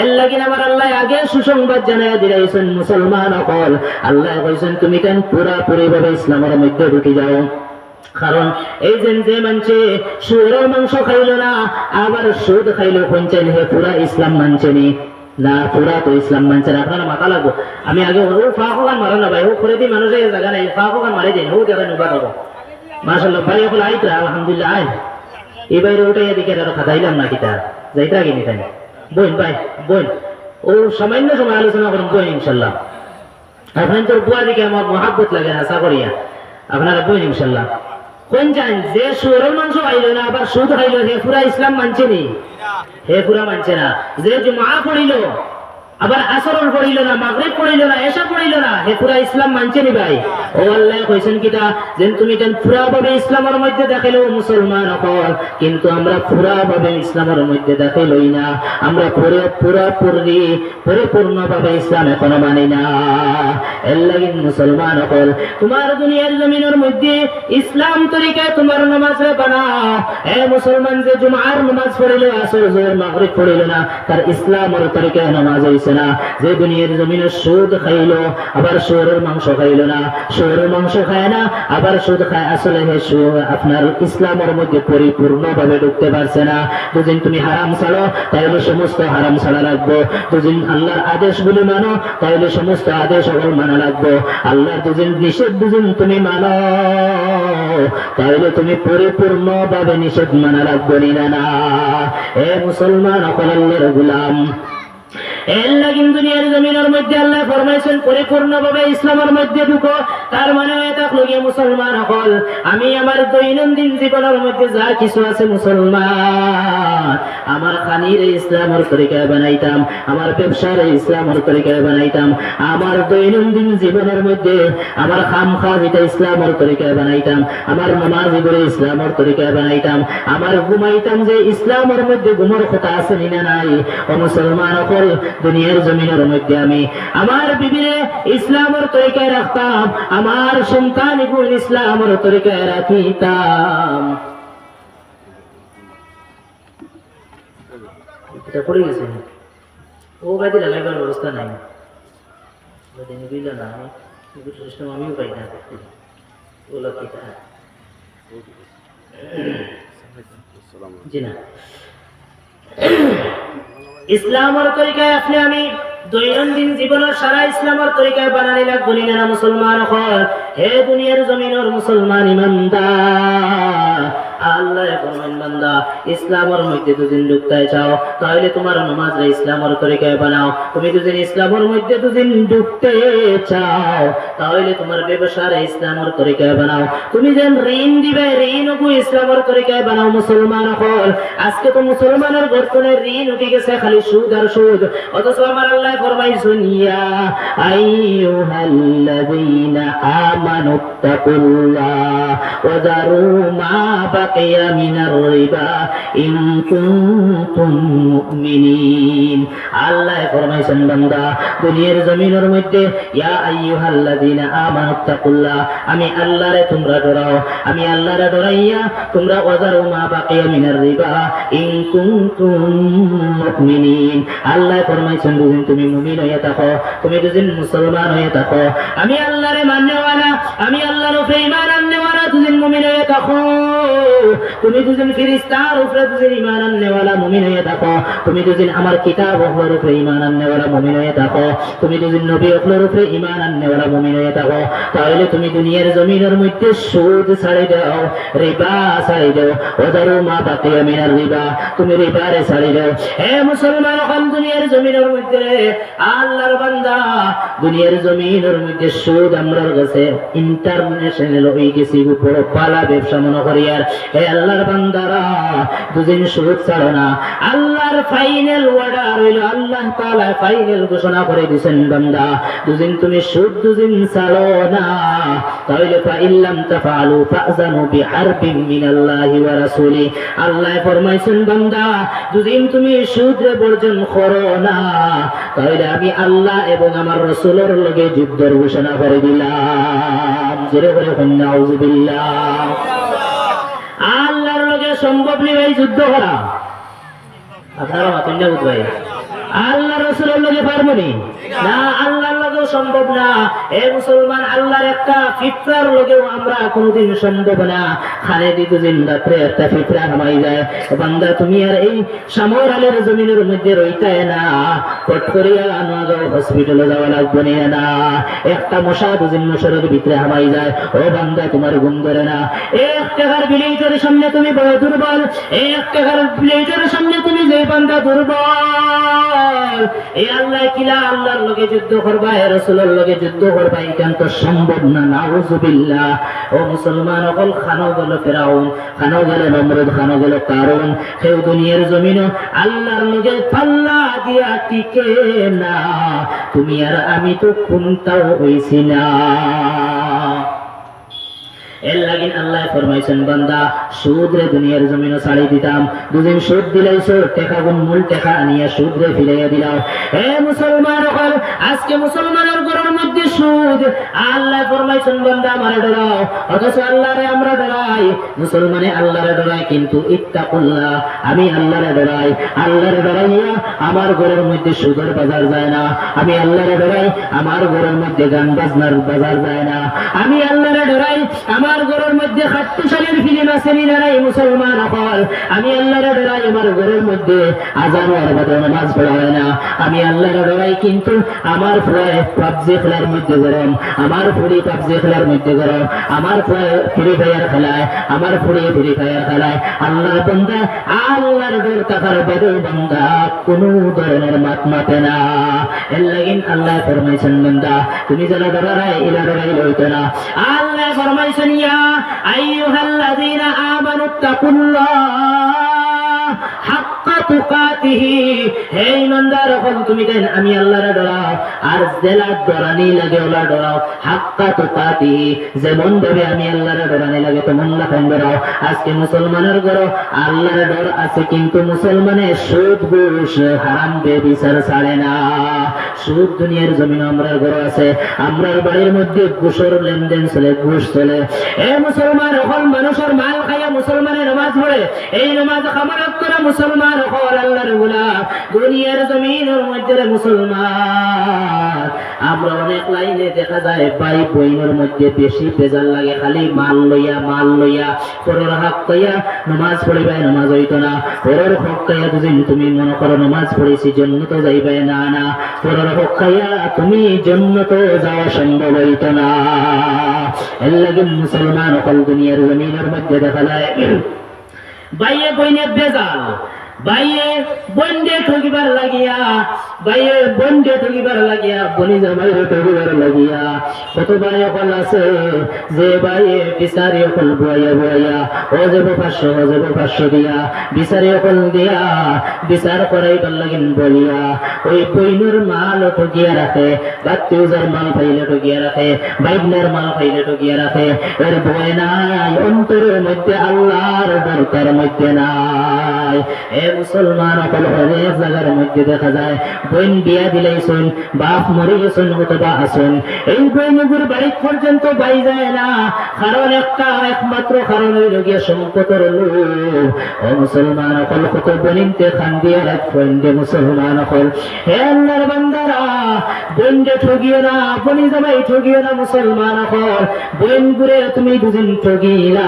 এর লাগিন আমার আল্লাহ আগে সুসংবাদ জানাইয়া দিলাইছেন মুসলমান হল। আল্লাহ কইছেন তুমি কেন পুরাপুরি ভাবে ইসলামের মধ্যে ঢুকে যাও। কারণ এই যে মানছে শুয়োরের মাংস খাইল না, আবার সুদ খাইল, কোনছেন হে পুরা ইসলাম মানছেনি? না পুরা তো ইসলাম মানছে না, আপনারা মাথা লাগবো। আমি আগে ও ফাঁকান মারো না ভাই, ও করে দিই মানুষের জায়গা নাই, ফাঁকান মারি দিন, ও জায়গায় নুবা দেবো মাশাল্লাহ ভাই। এখন আইতরা আলহামদুলিল্লাহ আই এই বাইরে ওটাই এদিকে আরো খাতাইলাম না কিতা যাইতা কিনি তাই বোন ভাই বোন ও সামান্য সময় আলোচনা করুন বোন ইনশাল্লাহ। আপনার তোর বুয়া দিকে আমার মহাব্বত লাগে আশা করিয়া আপনারা বোন ইনশাল্লাহ। কোন জান যে সুরের মাংস খাইল না আবার সুদ খাইল হে পুরা ইসলাম মানছে নি, হে পুরা মানছে না। যে জুমা পড়িল আবার আসরন পড়িল না, মাগরিব পড়িল না, এশা পড়িল না, হে পুরা ইসলাম মানছে নি ভাই। ও আল্লাহ কইছেন কিটা যেন তুমি যেন পুরা ভাবে ইসলামের মধ্যে দেখাইলো মুসলমান হল, কিন্তু আমরা পুরা ভাবে ইসলামের মধ্যে দেখাইলই না, আমরা পরিপূর্ণ ভাবে ইসলাম এখনো মানি না। এর লাগি মুসলমান হল তোমার দুনিয়ার জমিনের মধ্যে ইসলাম তরিকায় তোমার নামাজ বানাও। এ মুসলমান যে জুমার নামাজ পড়িল, আসর জোহর মাগরিব পড়িল না, তার ইসলামের তরিকায় নামাজ হইছে না। যে দুনিয়ার জমিনে সুদ খাইল আবার শুয়োরের মাংস খাইল না, শুয়োরের মাংস খায় না আবার সুদ খায়, আসলে হে আপনার ইসলামের মধ্যে পরিপূর্ণ ভাবে ঢুকতে পারছে না। দুদিন তুমি হারাম ছাড়ো তাইলে সমস্ত হারাম ছাড়া রাখবো, দুদিন আল্লাহর আদেশ গুলি মানো তাইলে সমস্ত আদেশ সকল মানা রাখবো, আল্লাহর দুদিন নিষেধ দুদিন তুমি মানো তাইলে তুমি পরিপূর্ণ ভাবে নিষেধ মানা রাখবো না। এ মুসলমান সকল আল্লাহর গোলাম, এর লাগি দুনিয়ার জমিনের মধ্যে আল্লাহ ফরমাইছেন পরিপূর্ণ ভাবে ইসলামের মধ্যে ঢুকো। তার মানে থাকলো গিয়ে মুসলমান হল আমি আমার দৈনন্দিন জীবনের মধ্যে যা কিছু আছে মুসলমান, আমার খানির ইসলামের তরিকায় বানাইতাম, আমার ব্যবসার ইসলামের তরিকায় বানাইতাম, আমার দৈনন্দিন জীবনের মধ্যে আমার খামখা যেটা ইসলামের তরিকায় বানাইতাম, আমার নামাজগুলো ইসলামের তরিকায় বানাইতাম, আমার ঘুমাইতাম যে ইসলামের মধ্যে ঘুমার কথা আছে না নাই। ও মুসলমান হল দুনিয়ার জমিনের মধ্যে আমি আমার বিবিরে ইসলামের তরিকায় রাখতাম, আমার সন্তানগুলো ইসলামের তরিকায় রাখিতাম। এটা পড়ে গেছে ও গাড়ি লাগাইবার ব্যবস্থা নাই, না আমিও পাই না ওগুলো জি না। ইসলামের তরিকায় আসলে আমি দৈনন্দিন জীবনের সারা ইসলামের তরিকায় বানানি লাগবো না মুসলমান হল। হে দুনিয়ার জমিনের মুসলমান ইমানদার, আল্লাহ ফরমান বান্দা ইসলামের মধ্যে দুদিন ঢুকতে চাও তাহলে তোমার নামাজরা ইসলামের তরিকায় বানাও। তুমি দুদিন ইসলামের মধ্যে দুদিন ঢুকতে চাও তাহলে তোমার ব্যবসার ইসলামের তরিকায় বানাও। তুমি যেন ঋণ দিবে ঋণও ইসলামের তরিকায় বানাও মুসলমান হল। আজকে তো মুসলমানের গর্তনে ঋণ উঠে গেছে খালি সুদ আর সুদ, অথচ আমার আল্লাহ ফরমাইছেন ইয়া আইয়ুহাল্লাযীনা আমানুত্তাকুল্লাহ ওয়া যারু মা বাকিয়া মিনার রিবা ইন কুনতুম মুমিনিন। আল্লাহ ফরমাইছেন বান্দা দুনিয়ার জমিনের মধ্যে ইয়া আইয়ুহাল্লাযীনা আমানুত্তাকুল্লাহ, আমি আল্লাহরে তোমরা ডরাও, আমি আল্লাহরে ডরাইয়া তোমরা ওয়া যারু মা বাকিয়া মিনার রিবা ইন কুনতুম মুমিনিন। আল্লাহ ফরমাইছেন দুদিন তুমি মুমিন হয়ে থাকো, তুমি দুদিন মুসলমান হয়ে থাকো, আমি আল্লাহরে মাননেওয়ালা, আমি আল্লাহর উপরে ঈমান আননেওয়ালা দুদিন মুমিন হয়ে থাকো, তুমি দুদিন ফেরেশতার উপরে দুদিন ঈমান আননেওয়ালা মুমিন হয়ে থাকো, তুমি দুদিন আমার কিতাব ওগুলোর উপরে ঈমান আননেওয়ালা মুমিন হয়ে থাকো, তুমি দুদিন নবী ওগুলোর উপরে ঈমান আননেওয়ালা মুমিন হয়ে থাকো, তাহলে তুমি দুনিয়ার জমিনের মধ্যে সুদ ছাড়ি দাও, রিবা ছাড়ি দাও, ওয়াজারু মা বাকিয়া মিনার রিবা, তুমি রিবারে ছাড়ি দাও। হে মুসলমান হল দুনিয়ার জমিনের মধ্যে আল্লাহর বান্দা দুনিয়ার জমিনের মধ্যে সুদ আমরার কাছে ইন্টারন্যাশনাল হয়ে গেছে, বড় পালা ব্যবসা মনে করি। আর হে আল্লাহর বান্দারা দুদিন সুদ ছাড়ো না, আল্লাহর ফাইনাল অর্ডার হইল, আল্লাহ তাআলা ফাইনাল ঘোষণা করে দিয়েছেন বান্দা দুদিন তুমি সুদ দুদিন ছাড়ো না তাহলে ফাইল্লাম তাফআলু ফাযানু বিহারবিন মিনাল্লাহি ওয়া রাসূলি। আল্লাহ ফরমাইছেন বান্দা দুদিন তুমি সুদরে বর্জন করো না তাহলে আমি আল্লাহ এবং আমার রাসূলের লগে যুদ্ধের ঘোষণা করে দিলাম। জোরে বলে নাউযুবিল্লাহ। আল্লাহর লগে সম্ভব নেই ভাই যুদ্ধ করা, আপনারা মাতুন না ভাই, আল্লাহ রাসূলের লগে পারবো না, আল্লাহর লগে সম্ভব না। এ মুসলমান, আল্লাহর একটা ফিতরার লগেও আমরা কোনোদিন সম্ভব না। খালেদি দুদিন রাত্রে একটা ফিতরা নামাই যায়। বান্দা তুমি আর এই সামর আলের জমিনের মধ্যে রইতায় না, পট করিয়া নগাঁও হসপিটালে যাওয়া লাগবে না। একটা মশা দুদিন মশারের ভিতরে হামাই যায়। ও বান্দা, তোমার ঘুম ধরে না। এক টাকার বিলেটের সামনে তুমি বড় দুর্বল। এক টাকার বিলেটের সামনে তুমি যে বান্দা দুর্বল। এই আল্লাহ কিলা আল্লাহর লগে যুদ্ধ করবা, রাসূলের লগে যুদ্ধ করবা, এটা তো সম্ভব না। নাউযুবিল্লাহ। ও মুসলমান, অকল খানো গেল ফেরাউন, খানো গেল নমরুদ, খানো গেল কারুন। কেউ দুনিয়ার জমিনও আল্লাহর লগে পাল্লা দিয়া টিকে না। তুমি আর আমি তো কোনটাও হইছি না। এর লাগিন আল্লাহ ফরমাইছেন, বান্দা সুদ রে দুনিয়ার জমিনে ছাড়ি দিতাম, দুদিন সুদ দিলাইছো, টাকা গুণ মূল টাকা আনিয়া সুদ রে ফিরাইয়া দিলাম। হে মুসলমান, আজকে মুসলমানের ঘরের মধ্যে সুদ। আল্লাহ ফরমাইছেন, বান্দা আমারে ডরাও, অথচ আল্লাহরে আমরা ডরাই। মুসলমানে আল্লাহরে ডরাই, কিন্তু ইত্তাকুল্লাহ, আমি আল্লাহরে ডরাই। আল্লাহরে ডরাইয়া আমার ঘরের মধ্যে সুদের বাজার যায় না। আমি আল্লাহরে ডরাই, আমার ঘরের মধ্যে গান বাজনার বাজার যায় না। আমি আল্লাহরে ডরাই, আমার ঘরের মধ্যে খাট্টুশালীর ফিল্ম আছে নি নাই। মুসলমান হল, আমি আল্লাহরে ডরাই, আমার ঘরের মধ্যে আজান আর বাদে নামাজ পড়া হয় না। আমি আল্লাহরে ডরাই, কিন্তু আমার প্রায় পাবজি খেলার মধ্যে গরম, আমার ফুড়ি পাবজি খেলার মধ্যে গরম, আমার ফ্রি ফায়ার খেলায়, আমার ফুড়ি ফ্রি ফায়ার খেলায়। আল্লাহর বান্দা আল্লাহর ডর থাকার বাদে বান্দা কোন ধরনের মাত মাতে না। এর লাগিন আল্লাহ ফরমাইছেন, বান্দা তুমি যারা ডরাই এরা ডরাই লইতো না। আল্লাহ ফরমাইছেন, ইয়া আইয়ুহাল্লাযীনা আমানুত্তাকুল্লাহ হাক্কা তুকাতিহি। হে ইমানদার হল, তুমি দেন আমি আল্লাহরে ডরাও, আর জেলা ডরানি লাগে ওলা ডরাও। হাক্কা তুকাতিহি, যেমন ভাবে আমি আল্লাহরে ডরানি লাগে তেমন লাগান ডরাও। আজকে মুসলমানের ঘর আল্লাহরে ডর আছে, কিন্তু মুসলমানের সুদ ঘুষ হারাম বেবিচার ছাড়ে না। সুদ দুনিয়ার জমিন আমরার ঘর আছে, আমরার বাড়ির মধ্যে ঘুষের লেনদেন চলে, ঘুষ চলে। এ মুসলমান হল, মানুষের মাল খাইয়া মুসলমানের নামাজ পড়ে, এই নামাজ খামারাত করে মুসলমান হল আল্লাহর গোলাম। দুনিয়ার জমিনের মধ্যে মুসলমান আমরা অনেক লাইনে দেখা যায় ভাই বইনের মধ্যে বেশি বেজাল লাগে, খালি মাল লইয়া মাল লইয়া। পরের হক কইয়া নামাজ পড়িবাই, নামাজ হইতো না। পরের হক কইয়া দুদিন তুমি মনে করো নামাজ পড়েছি জন্য তো যাইবাই না, না। পরের হক কইয়া তুমি জন্য তো যাওয়া সম্ভব হইতো না। এর লাগে মুসলমান হল দুনিয়ার জমিনের মধ্যে দেখা যায় বাইয়ে বইনে বেজাল, বাইয়ে বন্ডে ঠকিবার লাগিয়া, বাইয়ে বন্ডে ঠকিবার লাগিয়া, বনি জামাইরে ঠকিবার লাগিয়া। কত ভাই অকল আছে যে বাইয়ে বিচারি অকল বইয়া বইয়া ও যাব 500, ও যাব 500 দিয়া বিচারি অকল দিয়া বিচার করাইবার লাগিন বলিয়া ওই বইনের মাল ঠকিয়া রাখে, বাত্তিউজার মাল পাইলে ঠকিয়া রাখে, বাইবনার মাল পাইলে ঠকিয়া রাখে। এর ভয় নাই, অন্তরের মধ্যে আল্লাহর দরকার মধ্যে নাই। মুসলমান অকল অনেক জায়গার মধ্যে দেখা যায় বইন বিয়া দিলাইছেন, বাপ মরে গেছেন অথবা আসেন, এই বইনগুর বাড়ি পর্যন্ত বাই যায় না। কারণ একটা, একমাত্র কারণ হইল গিয়া সম্পদের লোভ। ও মুসলমান অকল কত বনিনতে খান দিয়ে রাখবেন যে মুসলমান অকল। হে আল্লাহর বান্দারা, বইনকে ঠগিও না, বনি জামাই ঠগিও না। মুসলমান অকল বইন ঘুরে তুমি দুদিন ঠগিলা,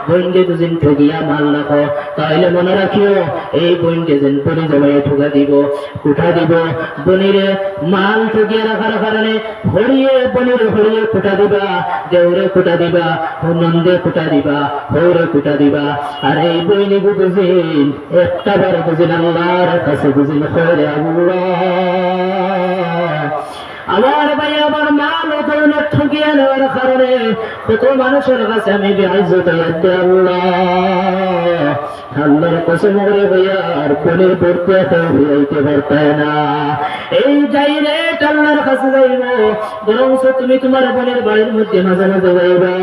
বইনকে দুদিন ঠগিয়া মাল রাখো, তাহলে মনে রাখিও এই বইনকে যেন বনি জামাই ঠগা দিব, কুঠা দিব। বনিরে মাল ঠগিয়া রাখার কারণে হরিয়ে বনির হরিয়ে কুটা দিবা, দেউরে কুটা দিবা, নন্দে কুটা দিবা, হৌরে কুটা দিবা। আর এই বইনি বুঝিন একটা বার বুঝিন আল্লাহর কাছে বুঝিন হরে আল্লাহ। আমার ভাই আমার মাল ও ধরনের ঠকিয়ে নেওয়ার কারণে কত মানুষের কাছে আমি বেইজ্জত হইতে আল্লাহ, আল্লাহর কসম করে ভাইয়া আর বনের পড়তে হইতে পারতায় না। এই ডাইরেক্ট আল্লাহর কাছে যাইব, বরং তুমি তোমার বোনের বাড়ির মধ্যে মাঝে মাঝে যাইবা।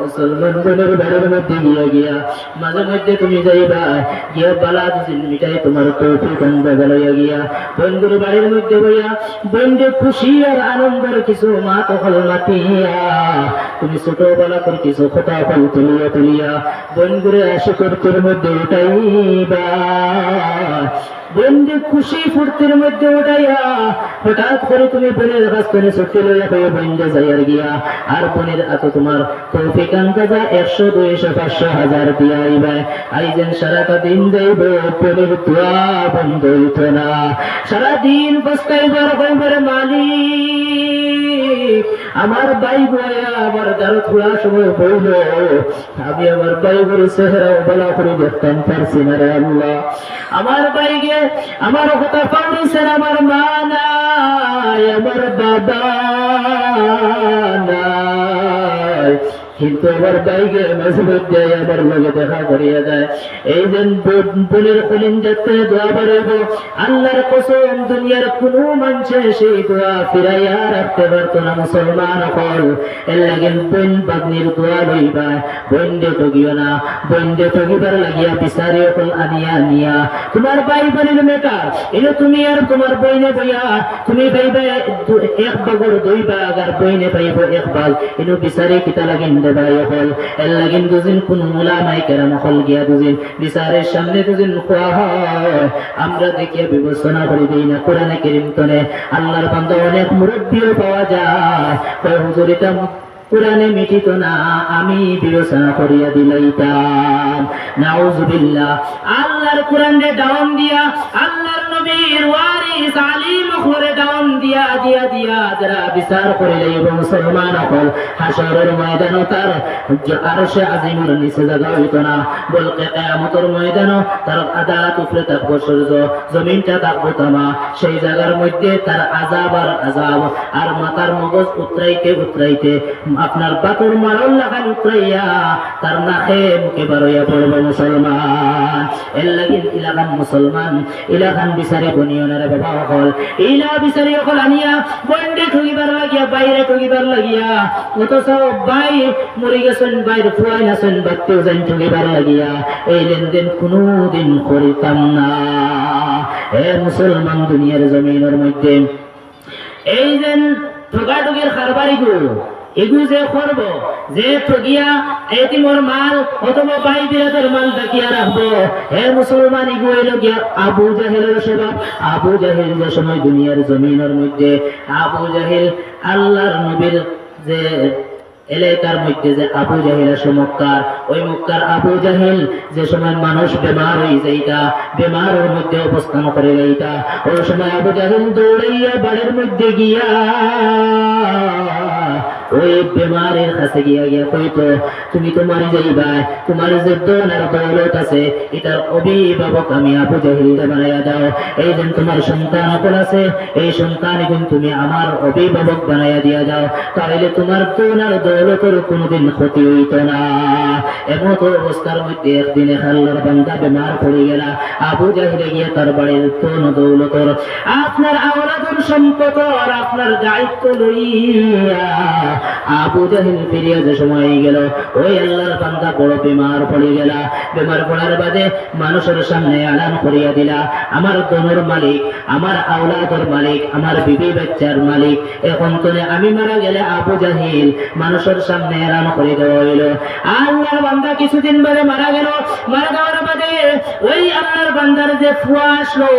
মুসলমান বোনের বাড়ির মধ্যে গিয়া গিয়া মাঝে মধ্যে তুমি যাইবা, গিয়া বালা দুদিন মিটাই তোমার তৌফিক লইয়া গিয়া বন্ধুর বাড়ির মধ্যে বইয়া বন্ধু খুশি আর আনন্দের কিছু মা তখন মাতিয়া তুমি ছোটবেলা করে কিছু কথা ফল তুলিয়া তুলিয়া বন্ধু করে আশিকর মধ্যে উঠাইবা, বন্ধু খুশি ফুর্তির মধ্যে উঠাইয়া হঠাৎ করে তুমি বোনের কাছ থেকে ছুটি লইয়া পেয়ে বন্ধু যাইয়ার গিয়া আর বোনের এত তোমার তৌফিক আন্দাজা 100 200 500 1000 দিয়া আইবা। আইজেন সারাটা দিন যাইব বোনের দোয়া বন্ধ হইত না, সারাদিন বসকাইবার কইবার মালিক আমার ভাই বয়া আমার দ্বারা থোড়া সময় বইল, আমি আমার ভাই বড় চেহারা বলা করে দেখতাম পারছি না রে আল্লাহ। আমার ভাইকে আমার কথা পাউনিছেন, আমার মা নাই, আমার বাবা নাই, কিন্তু আমার ভাইকে মাঝে মধ্যে আমার লগে দেখা করিয়া যায়। এই যে বোনের কলিন যাতে দোয়া বাড়াইব, আল্লাহর কসম দুনিয়ার কোনো মানুষে সেই দোয়া ফিরাইয়া রাখতে পারত না। মুসলমান হল এর লাগে বোন বাগ্নির দোয়া লইবা, বোন দে ঠগিও না, বোন দে ঠগিবার লাগিয়া বিচারি হল আনিয়া আনিয়া তোমার ভাই বোনের মেটার এলো তুমি আর তোমার বইনে বইয়া তুমি পাইবে 1 ভাগের 2 ভাগ আর বইনে পাইব 1 ভাগ, এলো বিচারে কিতা লাগিন দেবাই হল এর লাগিন দুদিন কোন মুলামাই কেরাম হল গিয়া দুদিন বিচারের সামনে দুদিন খোয়া হয়। আমরা দেখিয়া বিবেচনা করি দিই না, কোরআনে কারীম তনে আল্লাহর বান্দা অনেক মুরব্বিও পাওয়া যায়, কয় হুজুর এটা কোরআনে মিঠিত না, আমি বিবেচনা করিয়া দিলাইতাম। নাউজুবিল্লাহ। আল্লাহর কোরআনে ডাউন দিয়া আল্লাহর নবীর ওয়ারিস আলী মখলুরে ডাউন দিয়া দিয়া দিয়া যারা বিচার করিলে এবং মুসলমান হল হাসরের ময়দানে তার আরশে আজিমের নিচে জায়গা হইত না, বলকে কিয়ামতের ময়দানে তার আদালত উপরে থাকবো সূর্য, জমিনটা থাকবো তামা, সেই জায়গার মধ্যে তার আযাব আর আযাব আর মাথার মগজ উতরাইতে উতরাইতে আপনার বাতুর মারল লাগান উতরাইয়া তার নাকে মুখে বারইয়া পড়বে মুসলমান। এর লাগি ইলাকান মুসলমান ইলাকান বিচারে বনিয়নারে বাবা হল ইলা বিচারে হল আনিয়া বন্ডে ঠগিবার লাগিয়া বাইরে ঠগিবার লাগিয়া, অথচ ভাই মরে গেছেন বাইরে ফুয়াই নাছেন বাড়তেও যান ঠগিবার লাগিয়া, এই লেনদেন কোনোদিন করিতাম না। এ মুসলমান দুনিয়ার জমিনের মধ্যে এই যে ঠগাঠগির কারবারিগুলো এগুলো যে করব, যে ঠগিয়া এতিমর মাল অথবা ভাই বিরাদের মাল ডাকিয়া রাখবো, হে মুসলমান এগুলো এলো গিয়া আবু জাহেলের স্বভাব। আবু জাহেল যে সময় দুনিয়ার জমিনের মধ্যে আবু জাহেল আল্লাহর নবীর যে এলাকার মধ্যে যে আবু জাহেল আছে মক্কার, ওই মক্কার আবু জাহেল যে সময় মানুষ বেমার হয়ে যাইতা, বেমারের মধ্যে অবস্থান করে যাইতা, ওই সময় আবু জাহেল দৌড়াইয়া বাড়ির মধ্যে গিয়া ওই বেমারের কাছে গিয়া গিয়া কইতো তুমি তো মারি যাইবা, তোমার যে দোলার দৌলত আছে এটার অভিভাবক আমি আবু জাহেলকে বানাইয়া দাও, এই যে তোমার সন্তান আপন আছে এই সন্তান এখন তুমি আমার অভিভাবক বানাইয়া দিয়া দাও, তাহলে তোমার দোলার দৌলতের কোনোদিন ক্ষতি হইত না। এমত অবস্থার মধ্যে একদিন আল্লাহর বান্দা বেমার পড়ে গেলা, আবু জাহেলে গিয়া তার বাড়ির দোন দৌলতর আপনার আওলাদের সম্পদ আর আপনার দায়িত্ব লইয়া আবু জাহেল ফিরিয়া যে সময় গেল, ওই আল্লাহর বান্দা বড় বেমার পড়ে গেলা, বেমার পড়ার বাদে মানুষের সামনে আলান করিয়া দিলা আমার দোনোর মালিক, আমার আওলাদের মালিক, আমার বিবি বাচ্চার মালিক, এখন তোলে আমি মারা গেলে আবু জাহেল মানুষের সামনে এলান করে দেওয়া হইল। আল্লাহর বান্দা কিছুদিন বাদে মারা গেল, মারা যাওয়ার বাদে ওই আল্লাহর বান্দার যে ফুয়া আসলো,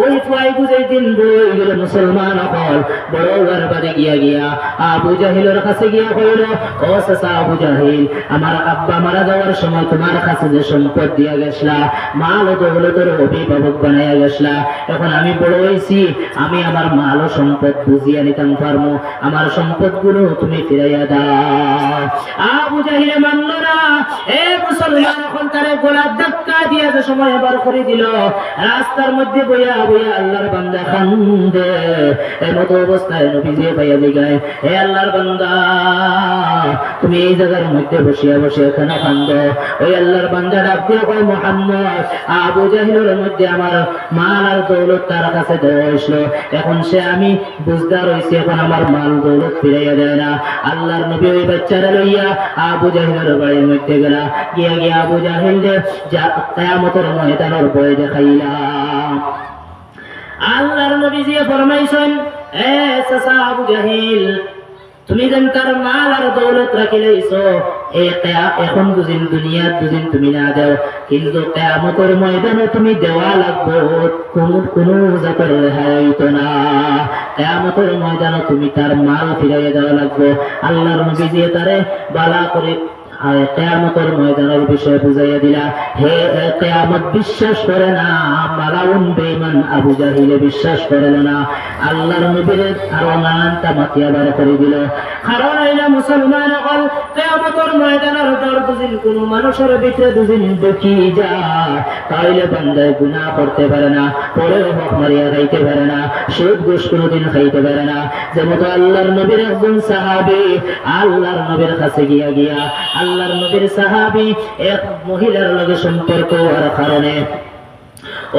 ওই ফুয়াই বুঝে দিন বই গেল মুসলমান হল বড় বাদে গিয়া গিয়া আবু জাহেলের কাছে গিয়া কইল, ও চাচা আবু জাহেল, আমার আব্বা মারা যাওয়ার সময় তোমার কাছে যে সম্পদ দিয়া গেছলা, মাল ও দৌলতের অভিভাবক বানাইয়া গেছলা, এখন আমি বড় হয়েছি, আমি আমার মাল ও সম্পদ বুঝিয়া নিতাম পারমু, আমার সম্পদ গুলো তুমি ফিরাইয়া দাও। আবু জাহেল মানল না। এ মুসলমান এখন তারে গোলাপ ধাক্কা দিয়া যে সময় বার করে দিল, রাস্তার মধ্যে বইয়া বইয়া আল্লাহর বান্দা কান্দে। এমত অবস্থায় নবীজি পাইয়া দিগায়, হে আল্লাহর বান্দা তুমি এই জায়গার মধ্যে বসিয়া বসিয়া কেন কান্দ? ওই আল্লাহর বান্দা ডাক দিয়া কয়, মুহাম্মদ আবু জাহেলের মধ্যে আমার মাল আর দৌলত তার কাছে দেওয়া হইছিল, এখন সে আমি বুঝদার হইছি, এখন আমার মাল দৌলত ফিরাইয়া দেয় না। আল্লাহর নবী ওই বাচ্চারা লইয়া আবু জাহেলের বাড়ির মধ্যে গেলা, গিয়া গিয়া আবু জাহেলের কিয়ামতের ময়দানের ভয় দেখাইলা। আল্লাহর নবী যে ফরমাইছেন, এ চাচা আবু জাহেল, তুমি যেন তার মাল আর দৌলত রাখি লইছো, এখন দুদিন দুনিয়ার দুদিন তুমি না দাও, কিন্তু কিয়ামতের ময়দানে তুমি দেওয়া লাগবো, কোন জাতের রেহাই হইতো না। কিয়ামতের ময়দানে তুমি তার মাল ফিরাইয়া দেওয়া লাগবো। আল্লাহর নবী দিয়ে তারে বালা করে আর কিয়ামতের ময়দানের বিষয় বুঝাইয়া দিলা। হে কিয়ামত বিশ্বাস করে না, মালাউন বেঈমান আবু জাহিলে বিশ্বাস করে না। আল্লাহর নবীর আরো নানানটা মাতিয়া বার করে দিল। কারণ হইলা মুসলমান হল কিয়ামতের ময়দানের দর দুদিন কোন মানুষের ভিতরে দুদিন দেখি যায়, তাইলে বান্দায় গুনাহ করতে পারে না, পরেও হক মারিয়া খাইতে পারে না, সুদ ঘুষ কোনোদিন খাইতে পারে না। যেমন আল্লাহর নবীর একজন সাহাবী আল্লাহর নবীর কাছে গিয়া আল্লাহর নবীর সাহাবী এক মহিলার লগে সম্পর্ক হওয়ার কারণে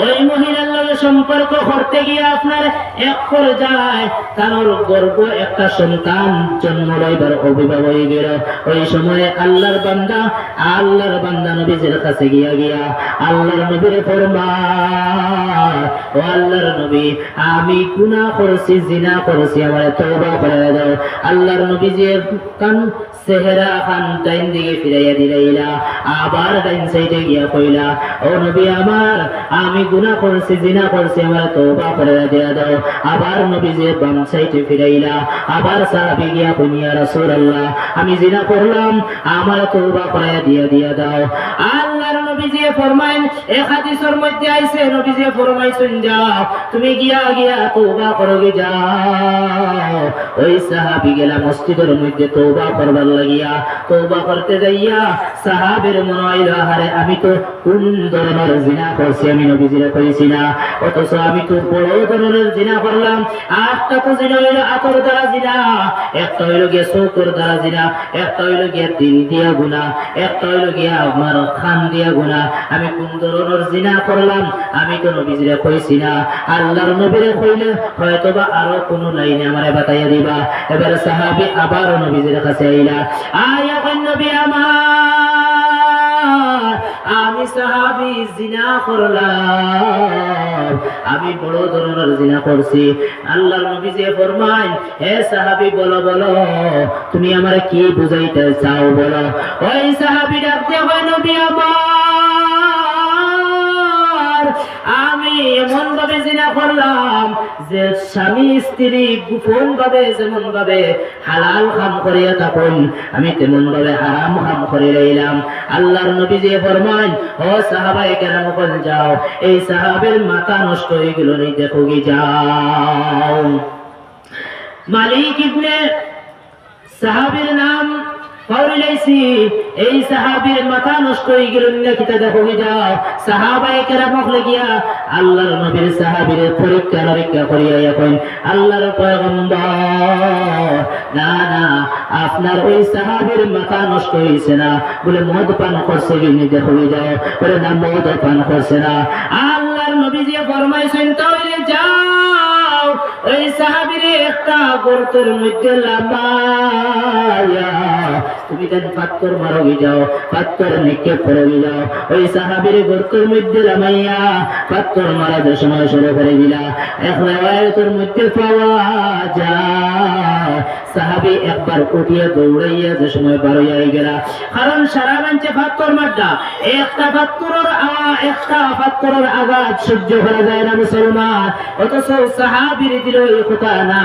ওই মহিলার লগে সম্পর্ক করতে গিয়ে আপনার এক পর্যায়ে তার গর্ভ একটা সন্তান জন্ম লইবার অভিভাবক হয়ে গেল। ওই সময়ে আল্লাহর বান্দা নবীর কাছে গিয়া আল্লাহর নবীর ফরমান, ও আল্লাহর নবী, আমি গুনাহ করেছি, জিনা করেছি, আমারে তওবা করে দাও। আল্লাহর নবী যে কান চেহারা খান ডাইন দিকে ফিরাইয়া দিলাইলা, আবার ডাইন সাইডে গিয়া কইলা, ও নবী আমার, আমি গুনাহ করেছি, জিনা করেছি, আমারে তওবা করে দিয়া দাও। আবার নবী যে বাম সাইডে ফিরাইলা, আবার সাহাবী গিয়া কইনি, ইয়া রাসূলুল্লাহ, আমি জিনা করলাম, আমারে তওবা করে দিয়া দাও। আল্লাহর নবী যে ফরমাইন, এক হাদিসের মধ্যে আইছে, নবী যে ফরমাইছেন, যাও তুমি গিয়া তওবা করো, যাও। ওই সাহাবী গেলা মসজিদের মধ্যে তওবা করবার লাগিয়া, তওবা করতে যাইয়া সাহাবীর মনে হইল, আরে আমি তো কোন ধরনের জিনা করছি, আমি নবীজিরে কইছি না, অথচ আমি তো বড় ধরনের জিনা করলাম। আটটা তো জিনা হইল আতর দ্বারা জিনা, একটা হইল গিয়া চৌকর দ্বারা জিনা, একটা হইল গিয়া দিল দিয়া গুনাহ, একটা হইল গিয়া আমার খান দিয়া গুনাহ। আমি কোন ধরনের জিনা করলাম আমি তো নবীজিরে কইছি না। আল্লাহর নবীরে কইলে হয়তোবা আরো কোন লাইনে আমারে বাতাইয়া দিবা। এবার সাহাবী আবার নবীজির কাছে আইলা, আয়া কই নবী আমার, আমি সাহাবী জিনা করলাম, আমি বড় ধরনের জিনা করছি। আল্লাহর নবী যে ফরমায়, হে সাহাবী বলো তুমি আমারে কি বুঝাইতে চাও বলো। ওই সাহাবী ডাক দিয়ে কয়, নবী আমার, আমি এমন ভাবে জিনা করলাম যে স্বামী স্ত্রী গোপন ভাবে যেমন ভাবে হালাল কাম করিয়া থাকুন, আমি তেমন ভাবে হারাম কাম করে রইলাম। আল্লাহর নবী যে ফরমান, ও সাহাবায়ে কেরাম বল, যাও এই সাহাবের মাথা নষ্ট হয়ে গেল, নি দেখো কি, যাও। মালিক ইবনে সাহাবীর নাম পাউলাইছি, এই সাহাবীর মাথা নষ্ট হয়ে গেল, কিতা দেখো কি, যাও। সাহাবায়ে কেরাম লাগিয়া আল্লাহর নবীর সাহাবীর পরীক্ষা করিয়া এখন আল্লাহর পয়গম্বর, না আপনার ওই সাহাবীর মাথা নষ্ট হইছে না, বলে মদ পান করছে কিনি দেখো কি, যাও। বলে না, মদ পান করছে না। আল্লাহর নবী যে ফরমাইছেন, তাহলে যাও ওই সাহাবীর একটা গর্তের মধ্যে লামায়া তুমি দেন পাথর মারো গি, যাও পাথর নিক্ষেপ করে যাও। ওই সাহাবীর গর্তের মধ্যে লামাইয়া পাথর মারা যে সময় শুরু করে দিলা। এক রিওয়ায়াতের মধ্যে পাওয়া যায় সাহাবী একবার উঠিয়া দৌড়াইয়া যে সময় বার হইয়া গেলা, কারণ সারা বাঞ্চে পাথর মারটা, একটা পাথরের আঘাত সহ্য করা যায় না মুসলমান। অথচ সাহাবীর দিল এই কথা, না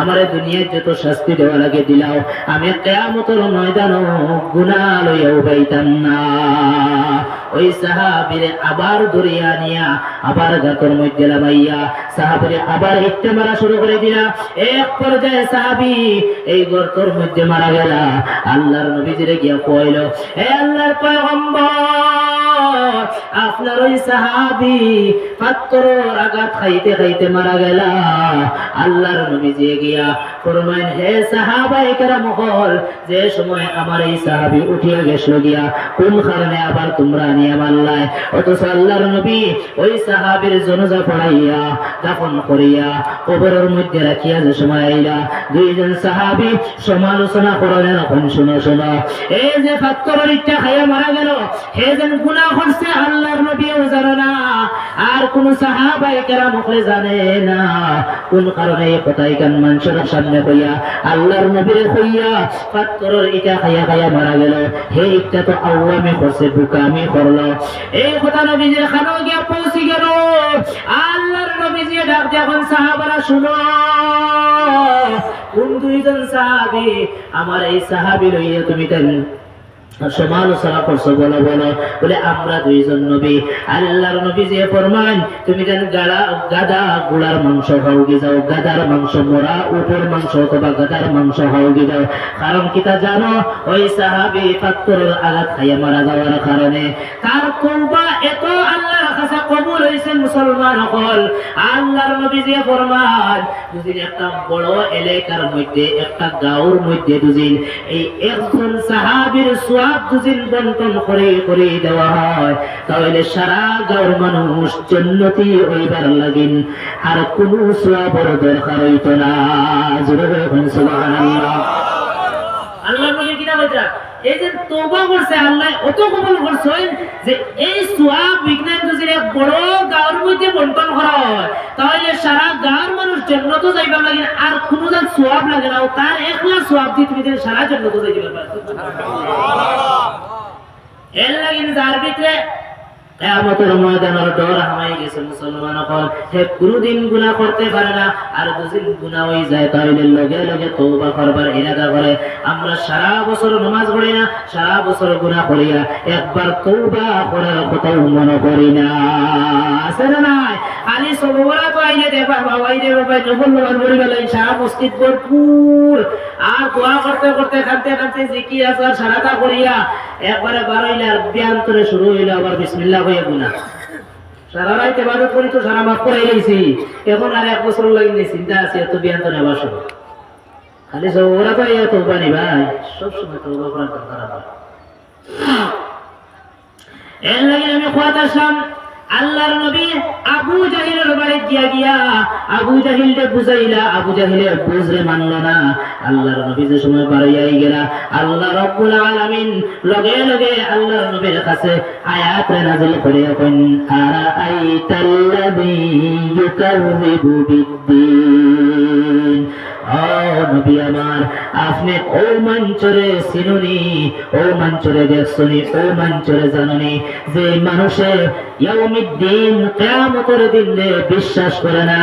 আমার দুনিয়ায় যত শাস্তি দেওয়া লাগে দিলাও, আমি কিয়ামতের ময়দানে গুনাহ লইয়া উঠাইতাম না। ওই সাহাবীরে আবার ধরিয়া নিয়া আবার গাতর মধ্যে লামাইয়া সাহাবীরে আবার হিট্টে মারা শুরু করে দিলা। এক পর্যায়ে সাহাবী এই গর্তের মধ্যে মারা গেল। আল্লাহর নবীজিরে গিয়া কইল, হে আল্লাহর পয়গম্বর, আপনার ওই সাহাবী পাথরের আঘাত খাইতে মারা গেল। আল্লাহর নবীজি গিয়া ফরমাইন, হে সাহাবায়ে কেরাম, যে সময় আমার এই সাহাবী উঠিয়া গেছিল গিয়া কোন কারণে আবার তোমরা নিয়ে মারলাই। অথচ আল্লাহর নবী ওই সাহাবীর জানাজা পড়াইয়া দাফন করিয়া কবরের মধ্যে রাখিয়া যে সময় আইলা, দুইজন সাহাবী সমালোচনা করলেন, এখন শুনো, এই যে পাথরের ইচ্ছা খাইয়া মারা গেল, হে যেন গুনাহ করছে আল্লাহর নবীও জানে না, আর কোন সাহাবায়ে কেরাম জানে না। কোন কারণে এই কথাই কান মানুষের সামনে কইয়া আল্লাহর নবীর কইয়া পাথরের ইটা খাইয়া খাইয়া মারা গেল। হে ইটা তো আওয়ামী করছে, বুকামি করলো। এই কথা নবীজির খানো গিয়া পৌঁছে গেল। আল্লাহর নবীজি ডাক যখন সাহাবারা শুনো, কোন দুইজন সাহাবী আমার এই সাহাবী লইয়া তুমি কেন সমালোচনা করছো, বলো বলো। বলে আমরা দুইজন নবী। আল্লাহর নবী যে ফরমান তুমি যেন গাদা গুলার মাংস খাওগে যাও, গাদার মাংস, মোরা উটের মাংস অথবা গাদার মাংস খাওগে যাও। কারণ কিতা জানো, ওই সাহাবী পাথরের আঘাত খাইয়া মারা যাওয়ার কারণে তার তওবা এত আল্লাহর কাছে কবুল হইছে। মুসলমান হল আল্লাহর নবী যে ফরমান দুদিন একটা বড় এলাকার মধ্যে, একটা গাঁওর মধ্যে দুদিন এই একজন সাহাবীর দুদিন বন্টন করে করে দেওয়া হয়, তাহলে সারা গাঁওর মানুষ জান্নাতি হইবার লাগিন আর কোন সওয়াবের দরকার হইত না। জোরে বলুন সুবহানাল্লাহ। আল্লাহ নবী কিনা বলরা এই যে তওবা করছে আল্লাহ অত কবুল করছে যে এই সওয়াব বিজ্ঞান যদি এক বড় গাঁওর মধ্যে বন্টন করা হয়, তাহলে সারা গাঁওর মানুষ জান্নাতে যাইবার লাগিন আর কোনো জাত সওয়াব লাগে না। তার একলা সওয়াব দিয়ে তুমি সারা জান্নাতে যাইতে পারবা। এর লাগিন যার ভিতরে কিয়ামতের ময়দানের ডর হামাই গেছে মুসলমান হল, সে কোনদিন গুনাহ করতে পারে না। আর দুদিন গুনাহ হয়ে যায় তাহলে লগে লগে তওবা করবার ইরাদা করে। আমরা সারা বছর নামাজ পড়ি না, সারা বছর গুনাহ করিয়া একবার তওবা করার কথা মনে করি না, আছে না নাই? খালি সবরা তো আইলে দেখবা বাবাই রে বাবা নফল নামাজ পড়ি গেল, সারা মসজিদ ভরপুর আর দোয়া করতে করতে কাঁদতে কাঁদতে জিকির আসার সারাটা করিয়া একবারে বারইলে আর বিয়ান্তরে শুরু হইলো আবার বিসমিল্লাহ হইয়া গুনাহ। সারা রাত ইবাদত করি তো সারা মাফ করে লইছি, এখন আর এক বছর লাগিয়ে চিন্তা আছে এত বিয়ান্তরে আবার শুরু। খালি সবরা তো ইয়া তওবা নি ভাই, সব সময় তওবা করার দরকার আছে। এর লাগি আমি কথা আসলাম আল্লাহর নবী আবু জাহিলের বাড়ি গিয়া আবু জাহিলকে বুঝাইলা, আবু জাহিলে বুঝরে মানল না। আল্লাহর নবী যে সময় বাড়িয়াই গেলা, আল্লাহ রাব্বুল আলামিন লগে লগে আল্লাহর নবীর কাছে আয়াত নাযিল করিয়া কোন আরাআইতাল্লাযী ইউকাযযিবু বিদ্দীন। ও নবী আমার, আপনি ও মঞ্চরে চিনুনি, ও মঞ্চরে দেখছনি, ও মঞ্চরে জানুনি যে মানুষে ইয়াউমিদ্দিন কিয়ামতের দিনে বিশ্বাস করে না।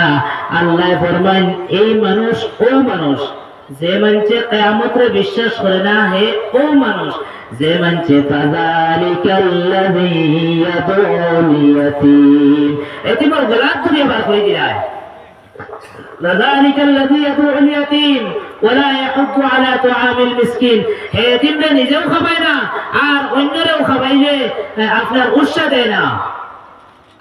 আল্লাহ ফরমান এই মানুষ ও মানুষ যে মানছে কিয়ামতে বিশ্বাস করে না, হে ও মানুষ যে মানছে ফাযালিকাল্লাযী ইয়াদউল ইয়াতীম। এতিমের গলা ধরে বার করে দিলায়। لذلك الذي يدعو اليتيم ولا يحض على طعام المسكين। হে এতিমরা নিজেও খাবায় না আর অন্যরাও খাবাইলে আপনার উৎসাহ দেয় না।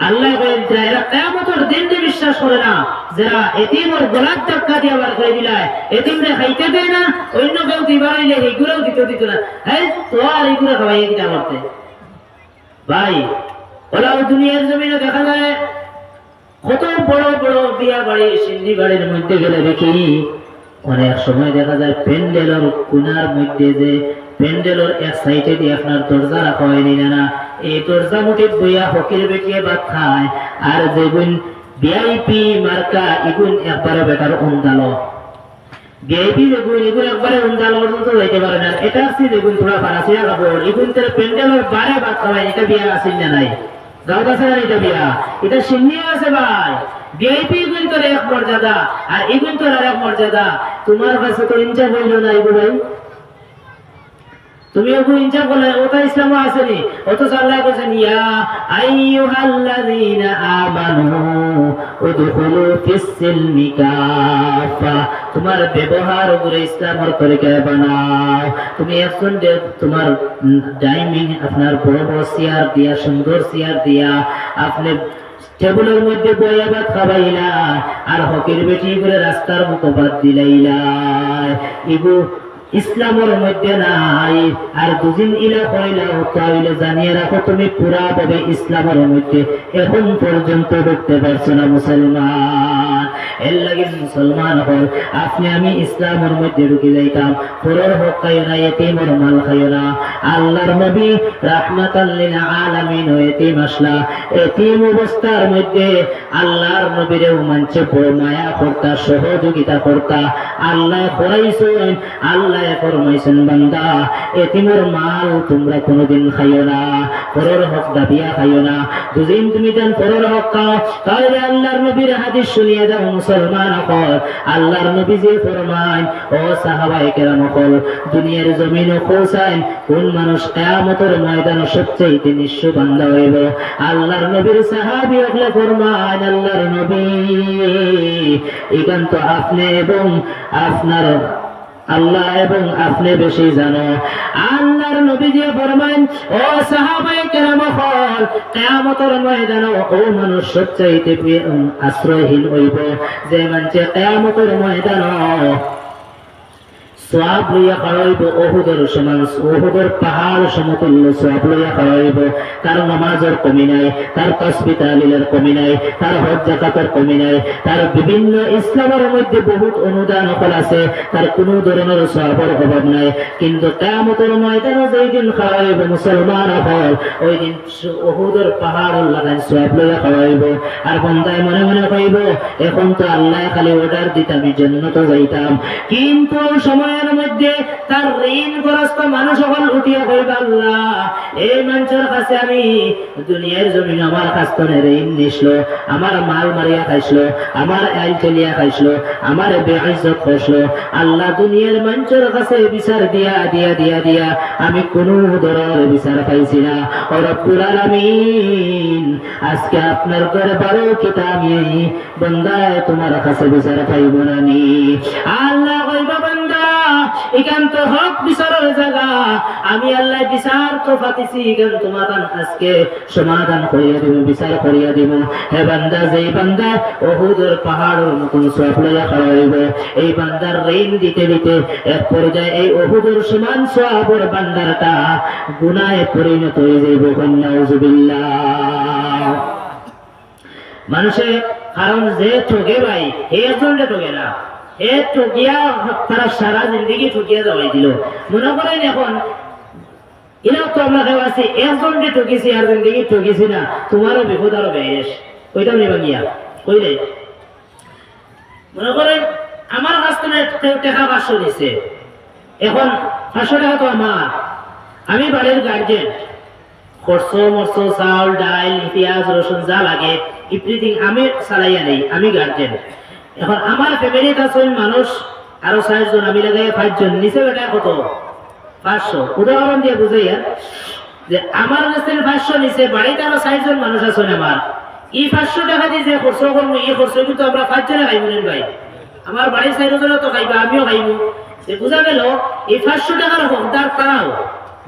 আল্লাহ বলেন যারা কিয়ামতের দিনে বিশ্বাস করে না, যারা এতিমের গলার ধাক্কা দিয়ে বার করে দিলায়, এতিমরে খাইতে দেয় না, অন্য কেউ দিবাইলে এগুলোও দিত না। এই তো আর এগুলো খাবাইয়ে কিনা করতে ভাই। ওলা দুনিয়ার জমিনে দেখা যায় কত বড় বড় বিয়া বাড়ি, সিন্ধি বাড়ির মধ্যে গেলে দেখি অনেক সময় দেখা যায় প্যান্ডেলের কোনার মধ্যে যে প্যান্ডেলের এক সাইডে দিয়ে আপনার দরজা রাখা হয়নি না, এই দরজা মুঠে বইয়া হকির বেটিয়ে ভাত খায়। আর যেগুন ভিআইপি মার্কা এগুন একবারে বেটার উন্দালো, ভিআইপি যেগুন এগুন একবারে উন্দালো পর্যন্ত যাইতে পারে না। এটা আছে যেগুন থোড়া ফারাসিয়া কাপড় এগুন তার প্যান্ডেলের বারে ভাত খাওয়ায়। এটা বিয়া আসেন না নাই গাঁত আছে না? এটা বিয়া, এটা সিন্নিও আছে ভাই। ভিআইপি এগুন তোর এক মর্যাদা আর এগুন তোর আর এক মর্যাদা। তোমার কাছে তো ইনসাফ হইল না এগু ভাই, তুমি ওগু ইনসাফ করলে ওটা ইসলামও আসেনি। অথচ আল্লাহ বলেছেন ইয়া আইয়ুহাল্লাযীনা আমানু উদখুলু ফিস-সিলমি কাফা। তোমার ব্যবহার উপরে ইসলামের তরিকায় বানাও। তুমি এখন যে তোমার ডাইনিং আপনার বড় বড় চেয়ার দিয়া, সুন্দর চেয়ার দিয়া আপনি টেবিলের মধ্যে বইয়া ভাত খাবাইলা আর হকির বেটি করে রাস্তার মুখ বাদ দিলাইলা, এগু ইসলামের মধ্যে নাই। আর দুদিন ইলা কইলাও তাইলে জানিয়ে রাখো তুমি পুরা ভাবে ইসলামের মধ্যে এখন পর্যন্ত ঢুকতে পারছো না মুসলমান। এর লাগে মুসলমান হল আপনি আমি ইসলামের মধ্যে ঢুকে যাইতাম, পরের হক খাইও না, এতিমের মাল খাইও না। আল্লাহর নবী রাহমাতাল লিল আলামিন এতিম আসলা, এতিম অবস্থার মধ্যে আল্লাহর নবীরে মানছে বড় মায়া করতা, সহযোগিতা করতা। আল্লাহ করাইছেন, আল্লাহ ফরমাইছেন বান্দা এতিমের মাল তোমরা কোনোদিন খাইও না, পরের হক দাবিয়া খাইও না। দুদিন তুমি দেন পরের হক খাও, তাহলে আল্লাহর নবীর হাদিস শুনিয়ে দাও মুসলমান হল। আল্লাহর নবী যে ফরমান ও সাহাবায়ে কেরাম হল, দুনিয়ার জমিন খোঁজায় কোন মানুষ কিয়ামতের ময়দানে সবচেয়ে নিঃস্ব বান্দা হইব। আল্লাহর নবীর সাহাবী হলে ফরমান আল্লাহর নবী একান্ত আপনি এবং আপনার আল্লাহ এবং আপনি বেশি জানো। আল্লাহর নবী যে ফরমান ও সাহাবায়ে কেরাম হল, কিয়ামতের ময়দানে ও মানুষ সবচাইতে আশ্রয়হীন হইব যে মানুষে কিয়ামতের ময়দানে সওয়াব লইয়া খাওয়াইব ওহুদের সমান, ওহুদের পাহাড় সমতুল্য সওয়াব লইয়া খাওয়াইব। তার নামাজের কমি নাই, তার তাসবিহ তাহলিলের কমি নাই, তার হজ যাকাতের কমি নাই, তার বিভিন্ন ইসলামের মধ্যে বহুত অনুদান হল আছে, তার কোনো ধরনের সওয়াবের অভাব নাই। কিন্তু কিয়ামতের ময়দানে যেই দিন খাওয়াইব মুসলমান হল, ওই দিন ওহুদের পাহাড় লাগাই সওয়াব লইয়া খাওয়াইব। আর বান্দায় মনে মনে কইব এখন তো আল্লাহ খালি অর্ডার দিত আমি জান্নাতে যাইতাম, কিন্তু সময় মধ্যে তার ঋণগ্রস্ত মানুষ সকল উঠিয়া কইবা আল্লাহ এই মানুষের কাছে আমি দুনিয়ার জমিন আমার কাছ থেকে ঋণ নিছিল, আমার মাল মারিয়া খাইছিল, আমার আইল চলিয়া খাইছিল, আমার বেইজ্জত করছিল। আল্লাহ দুনিয়ার মানুষের কাছে বিচার দিয়া দিয়া দিয়া দিয়া আমি কোন ধরনের বিচার পাইছি না। ও রব্বুল আলামিন আজকে আপনার দরবারে কিতাব আমি বান্দায় তোমার কাছে বিচার পাইব না নি। আল্লাহ কইবা বান্দা এখান তো হক বিচারের জায়গা, আমি আল্লাহ বিচার তো পাতিছি, এখান তোমার আজকে সমাধান করিয়া দিব, বিচার করিয়া দিব। হে বান্দা যেই বান্দা ওহুদের পাহাড়ের মতন সওয়াব লইয়া খাওয়াইব, এই বান্দার ঋণ দিতে দিতে এক পর্যায়ে এই ওহুদের সমান সওয়াবের বান্দারটা গুনাহে পরিণত হয়ে যাইব। নাউজুবিল্লাহ। মানুষে কারণ যে ঠকে ভাই হে একজনটা ঠকে না, এ ঠকিয়া তারা সারা জিন্দগি ঠকিয়া যাওয়াই দিল। মনে করেন এখন এরাও তো আমরা কেউ আছি একজনকে ঠকিছি আর জিন্দগি ঠকিছি না, তোমারও বিপদ আরো বেশ ওইটাও নেবা গিয়া কইলে। মনে করেন আমার কাছ থেকে টাকা 500 নিছে, এখন 500 টাকা তো আমার, আমি বাড়ির গার্জেন, খরচ মরচ চাউল ডাইল পেঁয়াজ রসুন যা লাগে এভরিথিং আমি চালাইয়া নেই, আমি গার্জেন। এখন আমার ফ্যামিলিতে আছেন মানুষ আরো 6 জন, আমি লাগাই 5 জন, নিচে বেটা কত 500। উদাহরণ দিয়ে বুঝাইয়া যে আমার কাছে 500 নিচে, বাড়িতে আরো 6 জন মানুষ আছেন আমার, এই 500 টাকা দিয়ে যে খরচ করবো এই খরচ কিন্তু আমরা 5 জনে খাইব না ভাই, আমার বাড়ির 4 জনে তো খাইবা, আমিও খাইব। বোঝা গেল এই 500 টাকার হকদার তারাও,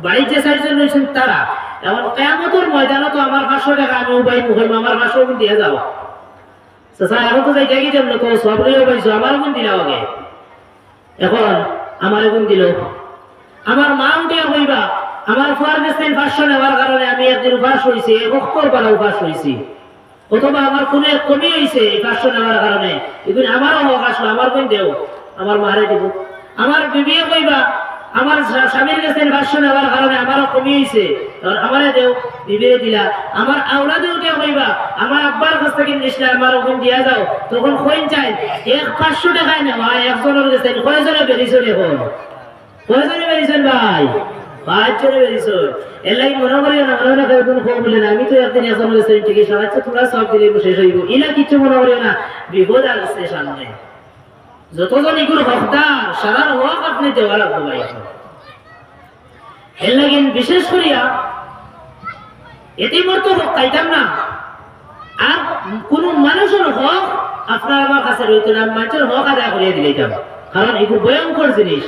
বাড়ির যে 4 জন রয়েছেন তারা। এখন কিয়ামতের ময়দানে তো আমার 500 টাকা আমি উপাই মুখাইব, আমার 500 গুণ দিয়ে যাও। এখন তো যাইতে গিয়ে যেমন সব লইয়া পাইছো, আমার গুণ দিলাও আগে, এখন আমার গুণ দিল। আমার মা উঠে হইবা আমার ফুয়ার কাছে 500 নেওয়ার কারণে আমি একদিন উপাস হয়েছি, অক্ষর পারা উপাস হয়েছি, অথবা আমার কোন কমে হয়েছে 500 নেওয়ার কারণে, এগুলো আমারও হক আসলো, আমার গুণ দেও, আমার মারে দিব। আমার বিবিও কইবা আমার স্বামীর কাছে 500 নেওয়ার কারণে আমারও কমে হয়েছে, আমারে দেও, বিবিরে দিলা। আমার আওলাদেও কেউ কইবা আমার আব্বার কাছ থেকে নিসলে আমার ওখান দিয়া যাও, তখন কইন চাই 500 টাকায় নেওয়া একজনের কাছে কয়জনে বেরিয়েছেন, এখন কয়জনে বেরিয়েছেন ভাই? 5 জনে বেরিয়েছেন। এর লাগে মনে করি না, মনে মনে করে কোনো খবর বলে না, আমি তো একদিন একজনের কাছে ঠিকই সারাচ্ছি, তোমরা সব দিলে শেষ হইব, এলা কিছু মনে করি না, বিপদ আসছে সামনে। যতজন এগুলো হকদার সারার হক আপনি দেওয়া লাগবো ভাই। এর লাগে বিশেষ করিয়া এতিমের তো হক পাইতাম না, আর কোন মানুষের হক আপনার আমার কাছে রইত না, মানুষের হক আদায় করিয়া দিলাম। কারণ এগুলো ভয়ঙ্কর জিনিস,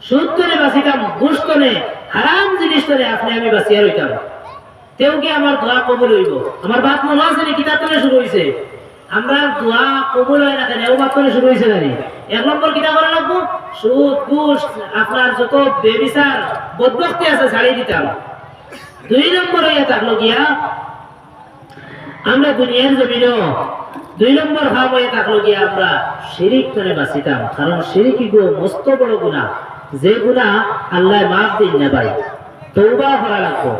সুদ করে বাঁচিতাম, ঘুষ করে হারাম জিনিস করে আপনি আমি বাঁচিয়া রইতাম। তেও কি আমার দোয়া কবুল হইব? আমার বাপ মনে আছে কিতাব তলে শুরু হয়েছে, আমরা দোয়া কবুল হয় না কেন ও মাত্র শুরু হয়েছে জানি। 1 নম্বর কিটা করা লাগবো, সুদ ঘুষ আপনার যত বেবিচার বদভক্তি আছে ছাড়িয়ে দিতাম। 2 নম্বর হইয়া থাকলো গিয়া আমরা দুনিয়ার জমিনও 2 নম্বর ভাব হয়ে থাকলো গিয়া আমরা শিরিক করে বাঁচিতাম, কারণ শিরিক গো মস্ত বড় গুনাহ, যে গুনাহ আল্লাহ মাফ দিন না ভাই। তওবা করা লাগবো,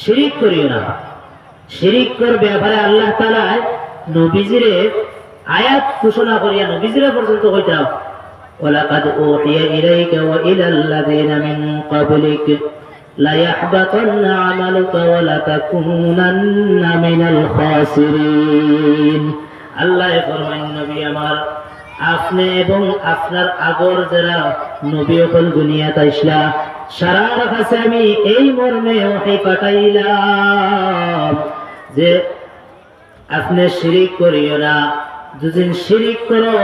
শিরিক করিও না। শিরিক কর ব্যাপারে আল্লাহ তাআলা নবীজিরে আয়াত ঘোষণা করিয়া নবীজিরে পর্যন্ত কইতাম, ওয়ালাকাদ উহিয়া ইলাইকা ওয়া ইলাল্লাযিনা মিন ক্বাবলিক লা ইয়াহবাতান্না আমালুকা ওয়া লা তাকুনান্না মিনাল খাসিরিন। আল্লাহ ফরমান নবী আমার, আপনি এবং আপনার আগর যারা নবী হল দুনিয়াত আইসলা সারার কাছে আমি এই মর্মে ওহী পাঠাইলাম যে আপনি শিরিক করিও না। যদি শিরিক করো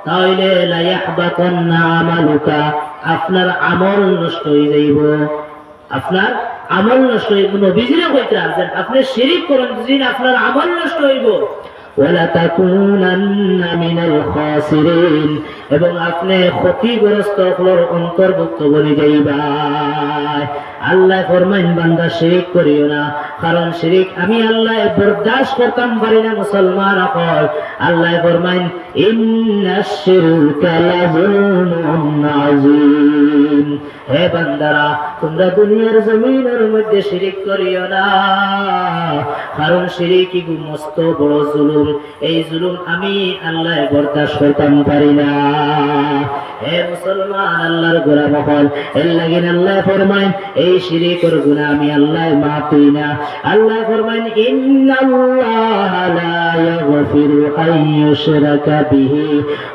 তাহলে লা ইয়াহবাতান্না আমালুকা, আপনার আমল নষ্ট হয়ে যাইব, আপনার আমল নষ্ট হইব। নবীজিরা কইতা যে আপনি শিরিক করেন যদি আপনার আমল নষ্ট হইব। ওয়ালা তাকুনান্না মিনাল খাসিরিন, এবং আপনি ক্ষতিগ্রস্ত হলোর অন্তর্ভুক্ত বলে যাইবা। আল্লাহ ফরমান বান্দা শিরিক করিও না, কারণ শিরিক আমি আল্লাহ বরদাশত করতাম পারি না। মুসলমান হল আল্লাহ ফরমান ইন্নাশ শিরকা লাযুলমুন আযীম। হে বান্দারা, তোমরা দুনিয়ার জমিনের মধ্যে শিরিক করিও না, কারণ শিরিক কি মস্ত বড় জুলুম। এই জুলুম আমি আল্লাহ বরদাশত করতাম পারি না। হে মুসলমান আল্লাহর গোলাম হল, এর লাগি আল্লাহ ফরমান এই শিরিকের গুনাহ আমি আল্লাহ মাফ দিই না। আল্লাহ ফরমান ইন্নাল্লাহা লা ইয়াগফিরু আন ইউশরাকা বিহি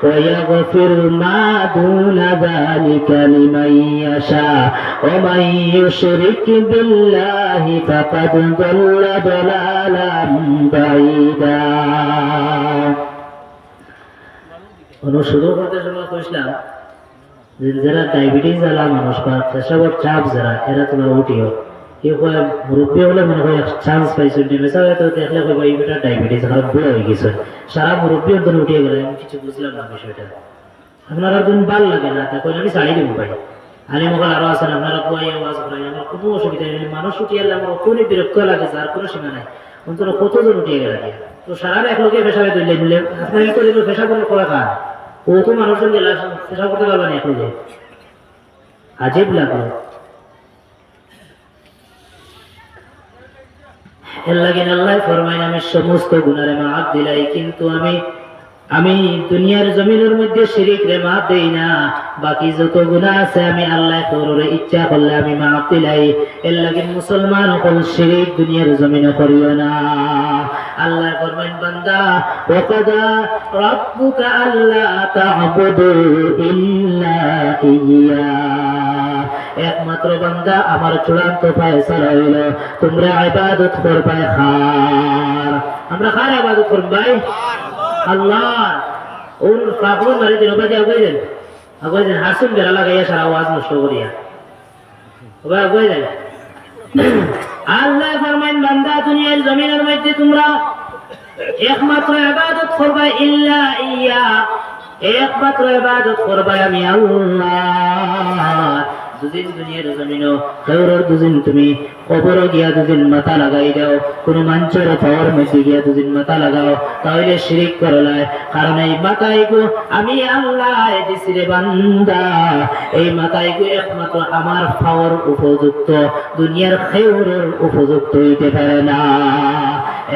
ওয়া ইয়াগফিরু মা দুনা যালিকা লিমান ইয়াশা ওয়া মান ইউশরিক বিল্লাহি ফাকাদ দাল্লা দালালান বাঈদা। শুরু করতে সময় কইছিলাম যারা ডায়াবেটিস জ্বালা মানুষ বা পেশাবর চাপ যারা, এরা তোমরা উঠিও। কেউ কয় মুরব্বী হলে মনে হয় চান্স পাইছো, নেমেসা হয়তো দেখলে কইবা এই বেটা ডায়াবেটিস খারাপ বুড়ো হয়ে গেছে, সারা মুরব্বী একদম উঠিয়ে গেলে। আমি কিছু বুঝলাম না বিষয়টা, আপনার একদম ভাল লাগে না, তখন আমি ছাড়িয়ে দেবো ভাই। আলী মহল আরো আছেন, আপনারা বুয়াই আওয়াজ করেন, আমার কোনো অসুবিধা নেই। মানুষ উঠিয়ে গেলে আমার কোনো বিরক্ত লাগে, যার কোনো সীমা নাই। অন্তত কতজন উঠিয়ে গেলে তো সারা এক লোকে পেশাবে তুললে নিলে আপনার ই করে পেশা করে করা খান, ও তো মানুষজন গেলে পেশা করতে পারবে না। এখন আজীব লাগলো। এর লাগে আল্লাহ ফরমাইন আমি সমস্ত গুনারে মাফ দিলাই, কিন্তু আমি দুনিয়ার জমিনের মধ্যে শিরিক রে মাফ দেই না। বাকি যত গুনাহ আছে আমি আল্লাহ তোরে ইচ্ছা করলে আমি মাফ দিলাই। এর লাগে মুসলমান হল শিরিক দুনিয়ার জমিনে করিও না। আল্লাহ ফরমান বান্দা ওয়াকাদা রাব্বুকা আল্লা তা'বুদু ইল্লা ইয়্যা, একমাত্র বান্দা আমার চূড়ান্ত ফয়সালা হইল তোমরা ইবাদত করবে খার। আমরা খার ইবাদত করব ভাই আল্লাহ। ওর পাগল মারি দিন বাজে আগে দেন হাসুন বেলা লাগাইয়া সারা আওয়াজ নষ্ট করিয়া ভাই আগে দেন। আল্লাহ ফরমান বান্দা দুনিয়ার জমিনের মধ্যে তোমরা একমাত্র ইবাদত করবে ইল্লা ইয়্যা, একমাত্র ইবাদত করবে আমি আল্লাহ। দুদিন দুনিয়ার জমিনও কেউর দুদিন তুমি কবর গিয়া দুদিন মাথা লাগাই দাও, কোন মানুষের পাওয়ার মধ্যে গিয়া দুদিন মাথা লাগাও, তাহলে শিরিক করলাই। কারণ এই মাথায় গো আমি আল্লাহ দিছি রে বান্দা, এই মাথায় গো একমাত্র আমার পাওয়ার উপযুক্ত, দুনিয়ার খেউরের উপযুক্ত হইতে পারে না।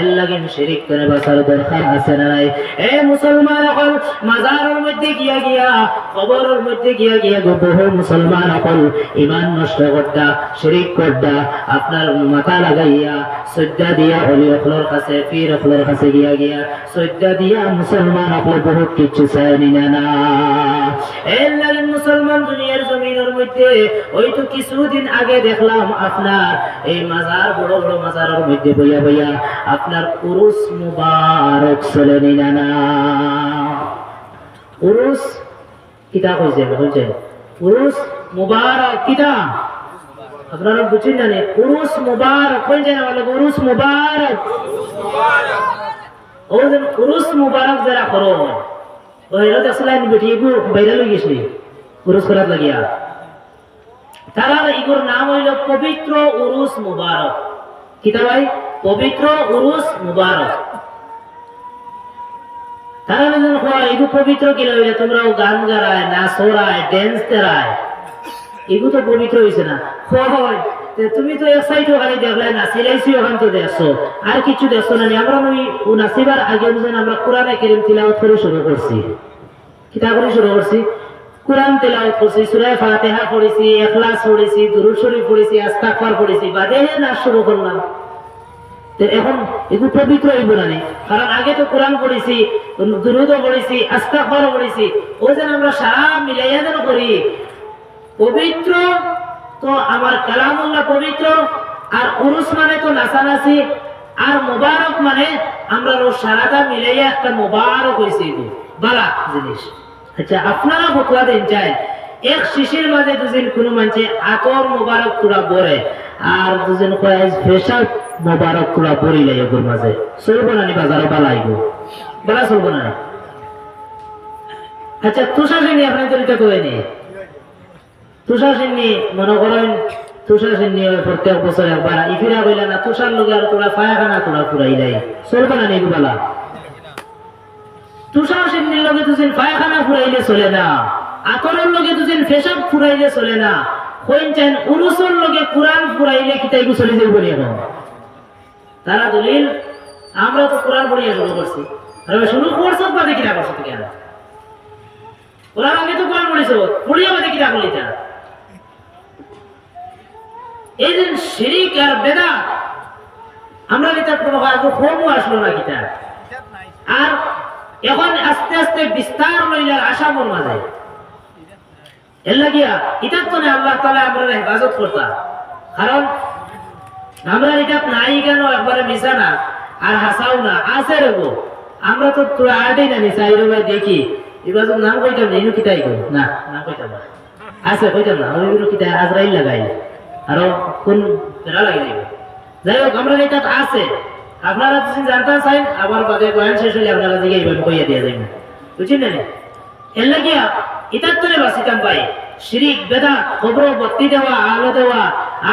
এর লাগে শিরিক করে বাঁচার দরকার আছে না নাই? এ মুসলমান হল মাজারের মধ্যে গিয়া কবরের মধ্যে গিয়া গো বহু মুসলমান হল ইমান নষ্ট করতা, শিরিক করতা, আপনার মাথা লাগাইয়া সজ্জা দিয়া অলি অখলোর কাছে পীর অখলোর কাছে গিয়া সজ্জা দিয়া মুসলমান হল বহুত কিছু চাইনি না। এর লাগে মুসলমান দুনিয়ার জমিনের মধ্যে ওই তো কিছুদিন আগে দেখলাম আপনার এই মাজার বড় বড় মাজারের মধ্যে বইয়া আপনার উরুস মুবারক চলে না। উরুস কিতা কইছে বলছেন, উরুস মুবারক কিতা আপনারা বুঝছেন জানেন? উরুস মুবারক কই যায় বলে উরুস মুবারক। ও যেন উরুস মুবারক যারা করো ওইরা দেখছিলেন বেটি এগু বাইরে লই গেছিলি উরুস করার লাগিয়া তারা এগুর নাম হইল পবিত্র উরুস মুবারক। কিতা ভাই? পবিত্র উরুস মুবারক। তারা যখন হয় এগু পবিত্র কি হইলে তোমরাও গান গারায়, নাচ হরায়, ড্যান্স তেরায়, এগু তো পবিত্র হইছে না। হয় তুমি তো এক সাইড ওখানে দেখলে নাচিলাইছি, ওখান তো দেখছো, আর কিছু দেখছো না। আমরা ওই নাচিবার আগে আমরা কোরআনে কারীম তিলাওয়াত করে শুরু করছি। কিতাব করে শুরু করছি, কোরআন তেলাওয়াত করছি, সূরা ফাতিহা পড়েছি, ইখলাস পড়েছি, দুরূদ শরীফ পড়েছি, ইস্তিগফার পড়েছি, বাদে নাচ শুরু করলাম। তো এখন এগুলো পবিত্র হইব না, কারণ আগে তো কোরআন পড়েছি, দুরূদও পড়েছি, ইস্তিগফারও পড়েছি। ওই যেন আমরা সারা মিলাইয়া যেন করি পবিত্র। তো আমার কালামুল্লাহ পবিত্র, আর উরুস মানে তো নাচানাচি, আর মুবারক মানে আমরা সারাটা মিলাইয়া একটা মুবারক হয়েছে বালা জিনিস। আচ্ছা আপনারা ফতোয়া দেন চাই এক শিশির মাঝে দুজন কোনো মানুষে আতর মুবারক তুরা বরে আর দুজন কয় ফেশাল মুবারক তুরা বরিলে এগুর মাঝে চলবো না নি? বাজারে বালাইব বালা চলবো না? আচ্ছা তুষার সিন্নি আপনার তরিকা কয়ে নি? তুষার সিন্নি মনে করেন তুষার সিন্নি প্রত্যেক বছর একবার ইফিরা কইলা না তুষার লোকে আর তোরা পায়খানা তোরা ফুরাইলাই চলবো না নি? বালা তুষার সিন্নির লগে দুজন পায়খানা ফুরাইলে চলে না, আতরের লগে দুজন পেশাব ফুরাইলে চলে না। কইন চান উরুসের লগে কোরআন ফুরাইলে কি তাই চলে যাইব নি? এখন তারা দলিল আমরা তো কোরআন পড়িয়া শুরু করছি, আর শুরু করছো বাদে কিনা করছো কেন? কোরআন আগে তো কোরআন পড়িছো, পড়িয়া বাদে কিনা করলি? তা এই যে শিরিক আর বেদাত আমরা এটা কোনো কমও আসলো না কিতা, আর এখন আস্তে আস্তে বিস্তার লইলার আসামর মাঝে এর লাগিয়া ইটার তো আল্লাহ তাআলা আমরা হেফাজত করতাম। কারণ আমরা এটা নাই কেন একবারে মিশা না আর হাসাও না আছে রেবো। আমরা তো তোরা আটেই না নিশা এইভাবে দেখি এবার তো নাম কইতাম না, ইনু কিতাই গো না নাম কইতাম না, আছে কইতাম না, ওইগুলো কিতাই আজরাইল লাগাই আরো কোন ফেরা লাগে যাইব। যাই হোক আমরা এটা আছে, আপনারা যদি জানতে চাই আবার বাদে বয়ান শেষ হলে আপনারা দিকে এইভাবে কইয়া দিয়ে যাইব, বুঝছেন না? এর লাগিয়া এটার তো বাঁচিতাম ভাই শিরিক বেদাত খবর বত্তি দেওয়া আলো দেওয়া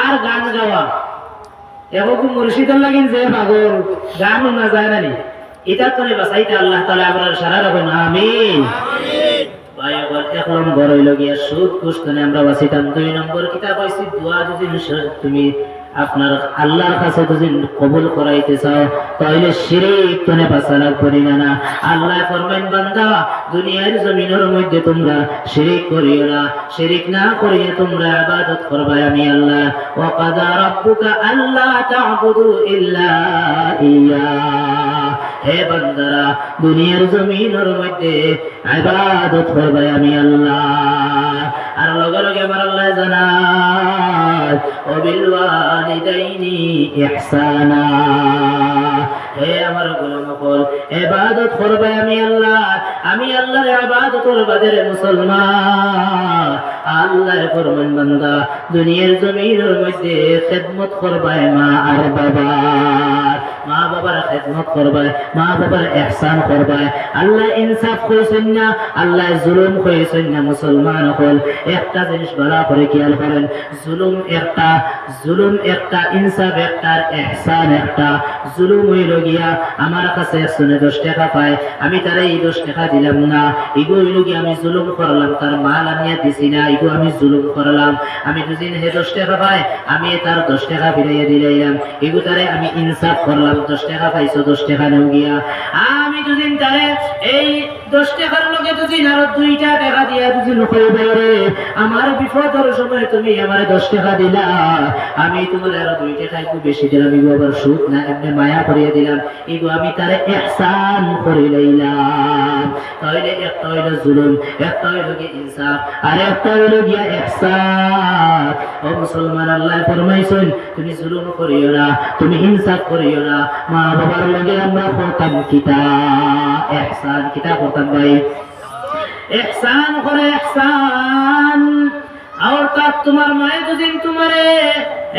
আর গান গাওয়া এখন মুর্শিদের লাগিন যে পাগল গান না যায় না নি এটার তো বাঁচাইতে আল্লাহ তাআলা আপনার সারা রাখুন, আমিন। ভাই আবার এক নম্বর হইল গিয়া সুদ ঘুষ আমরা বাঁচিতাম। 2 নম্বর কিতাব হইছে দোয়া যদি তুমি আপনার আল্লাহর কাছে যদি কবুল করাইতে চাও তাহলে শিরিক তনে বাঁচা লাগবে না। আল্লাহ ফরমান বান্দা দুনিয়ার জমিনের মধ্যে তোমরা শিরিক করিও না, শিরিক না করিয়ে তোমরা ইবাদত করবে আমি আল্লাহ। ওয়া কাদা রাব্বুকা আল্লা তা'বুদু ইল্লা ইয়া, হে বান্দারা দুনিয়ার জমিনের মধ্যে ইবাদত করবে আমি আল্লাহ। আর লগে লগে আমার আল্লাহ জানায় ও বিল ওয়ালিদাইনি ইহসানা, হে আমার গোলাম সকল ইবাদত করবে আমি আল্লাহ। আমি আল্লাহর ইবাদতের বাদে মুসলমান আল্লাহ ফরমান বান্দা দুনিয়ার জমিনের মধ্যে খিদমত করবে মা আর বাবা, মা বাবার খিদমত করবে, মা বাবার ইহসান করবে। আল্লাহ ইনসাফ কইছেন না, আল্লাহ জুলুম কইছেন না। মুসলমান হল একটা জিনিস ভালো করে খেয়াল করেন, জুলুম একটা ইনসাফ একটা, ইহসান একটা। জুলুম হইল গিয়া আমার কাছে 10 টাকা পায়, আমি তারে এই 10 টাকা দিলাম না, এগো হইল গিয়া আমি জুলুম করলাম, তার মাল আনিয়া দিছি না, এগো আমি জুলুম করলাম। আমি দুদিন হে 10 টাকা পায়, আমি তার 10 টাকা ফিরাইয়া দিলাম, এগো তারে আমি ইনসাফ করলাম। 10 টাকা পাইছো 10 টাকা নেও গিয়া আমি দুদিন তারে এই 10 টাকার লগে দুদিন আরো 2টা টাকা দিয়া দুদিন কইবে রে আমার বিপদের সময় তুমি আমারে 10 টাকা দিলা, আমি তোমার আরো 2 টাকা একটু বেশি দিলাম, এগো আবার সুদ না এমনি মায়া করিয়া দিলাম, এগো আমি তারে ইহসান করে লইলাম। তাহলে একটা হইল জুলুম, একটা হইল গিয়া ইনসাফ, আর একটা হইল গিয়া ইহসান। ও মুসলমান আল্লাহ ফরমাইছেন তুমি জুলুম করিও না, তুমি ইনসাফ করিও না। মা বাবার লগে আমরা করতাম কিতা ইহসান, কিতা করতাম ভাই ইহসান করে ইহসান। আর তার তোমার মায়ে যদি তোমারে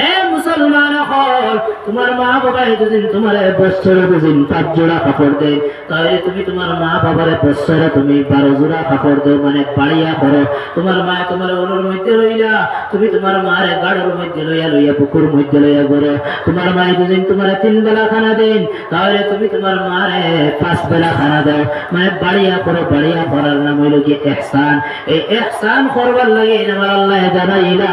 এ মুসলমান হল, তোমার মা বাবা দুদিন তোমার বছরে দুদিন 5 জোড়া কাপড় দেয়, তাহলে তুমি তোমার মা বাবার বছরে তুমি 12 জোড়া কাপড় দেও, মানে বাড়িয়া করো। তোমার মা তোমার ওর মধ্যে রইলা, তুমি তোমার মার গাড়ের মধ্যে লইয়া লইয়া পুকুর মধ্যে লইয়া করো। তোমার মা দুদিন তোমার 3 বেলা খানা দেন, তাহলে তুমি তোমার মারে 5 বেলা খানা দাও, মানে বাড়িয়া করো। বাড়িয়া করার নাম হইল কি ইহসান। এই ইহসান করবার লাগে আমার আল্লাহ জানাইলা।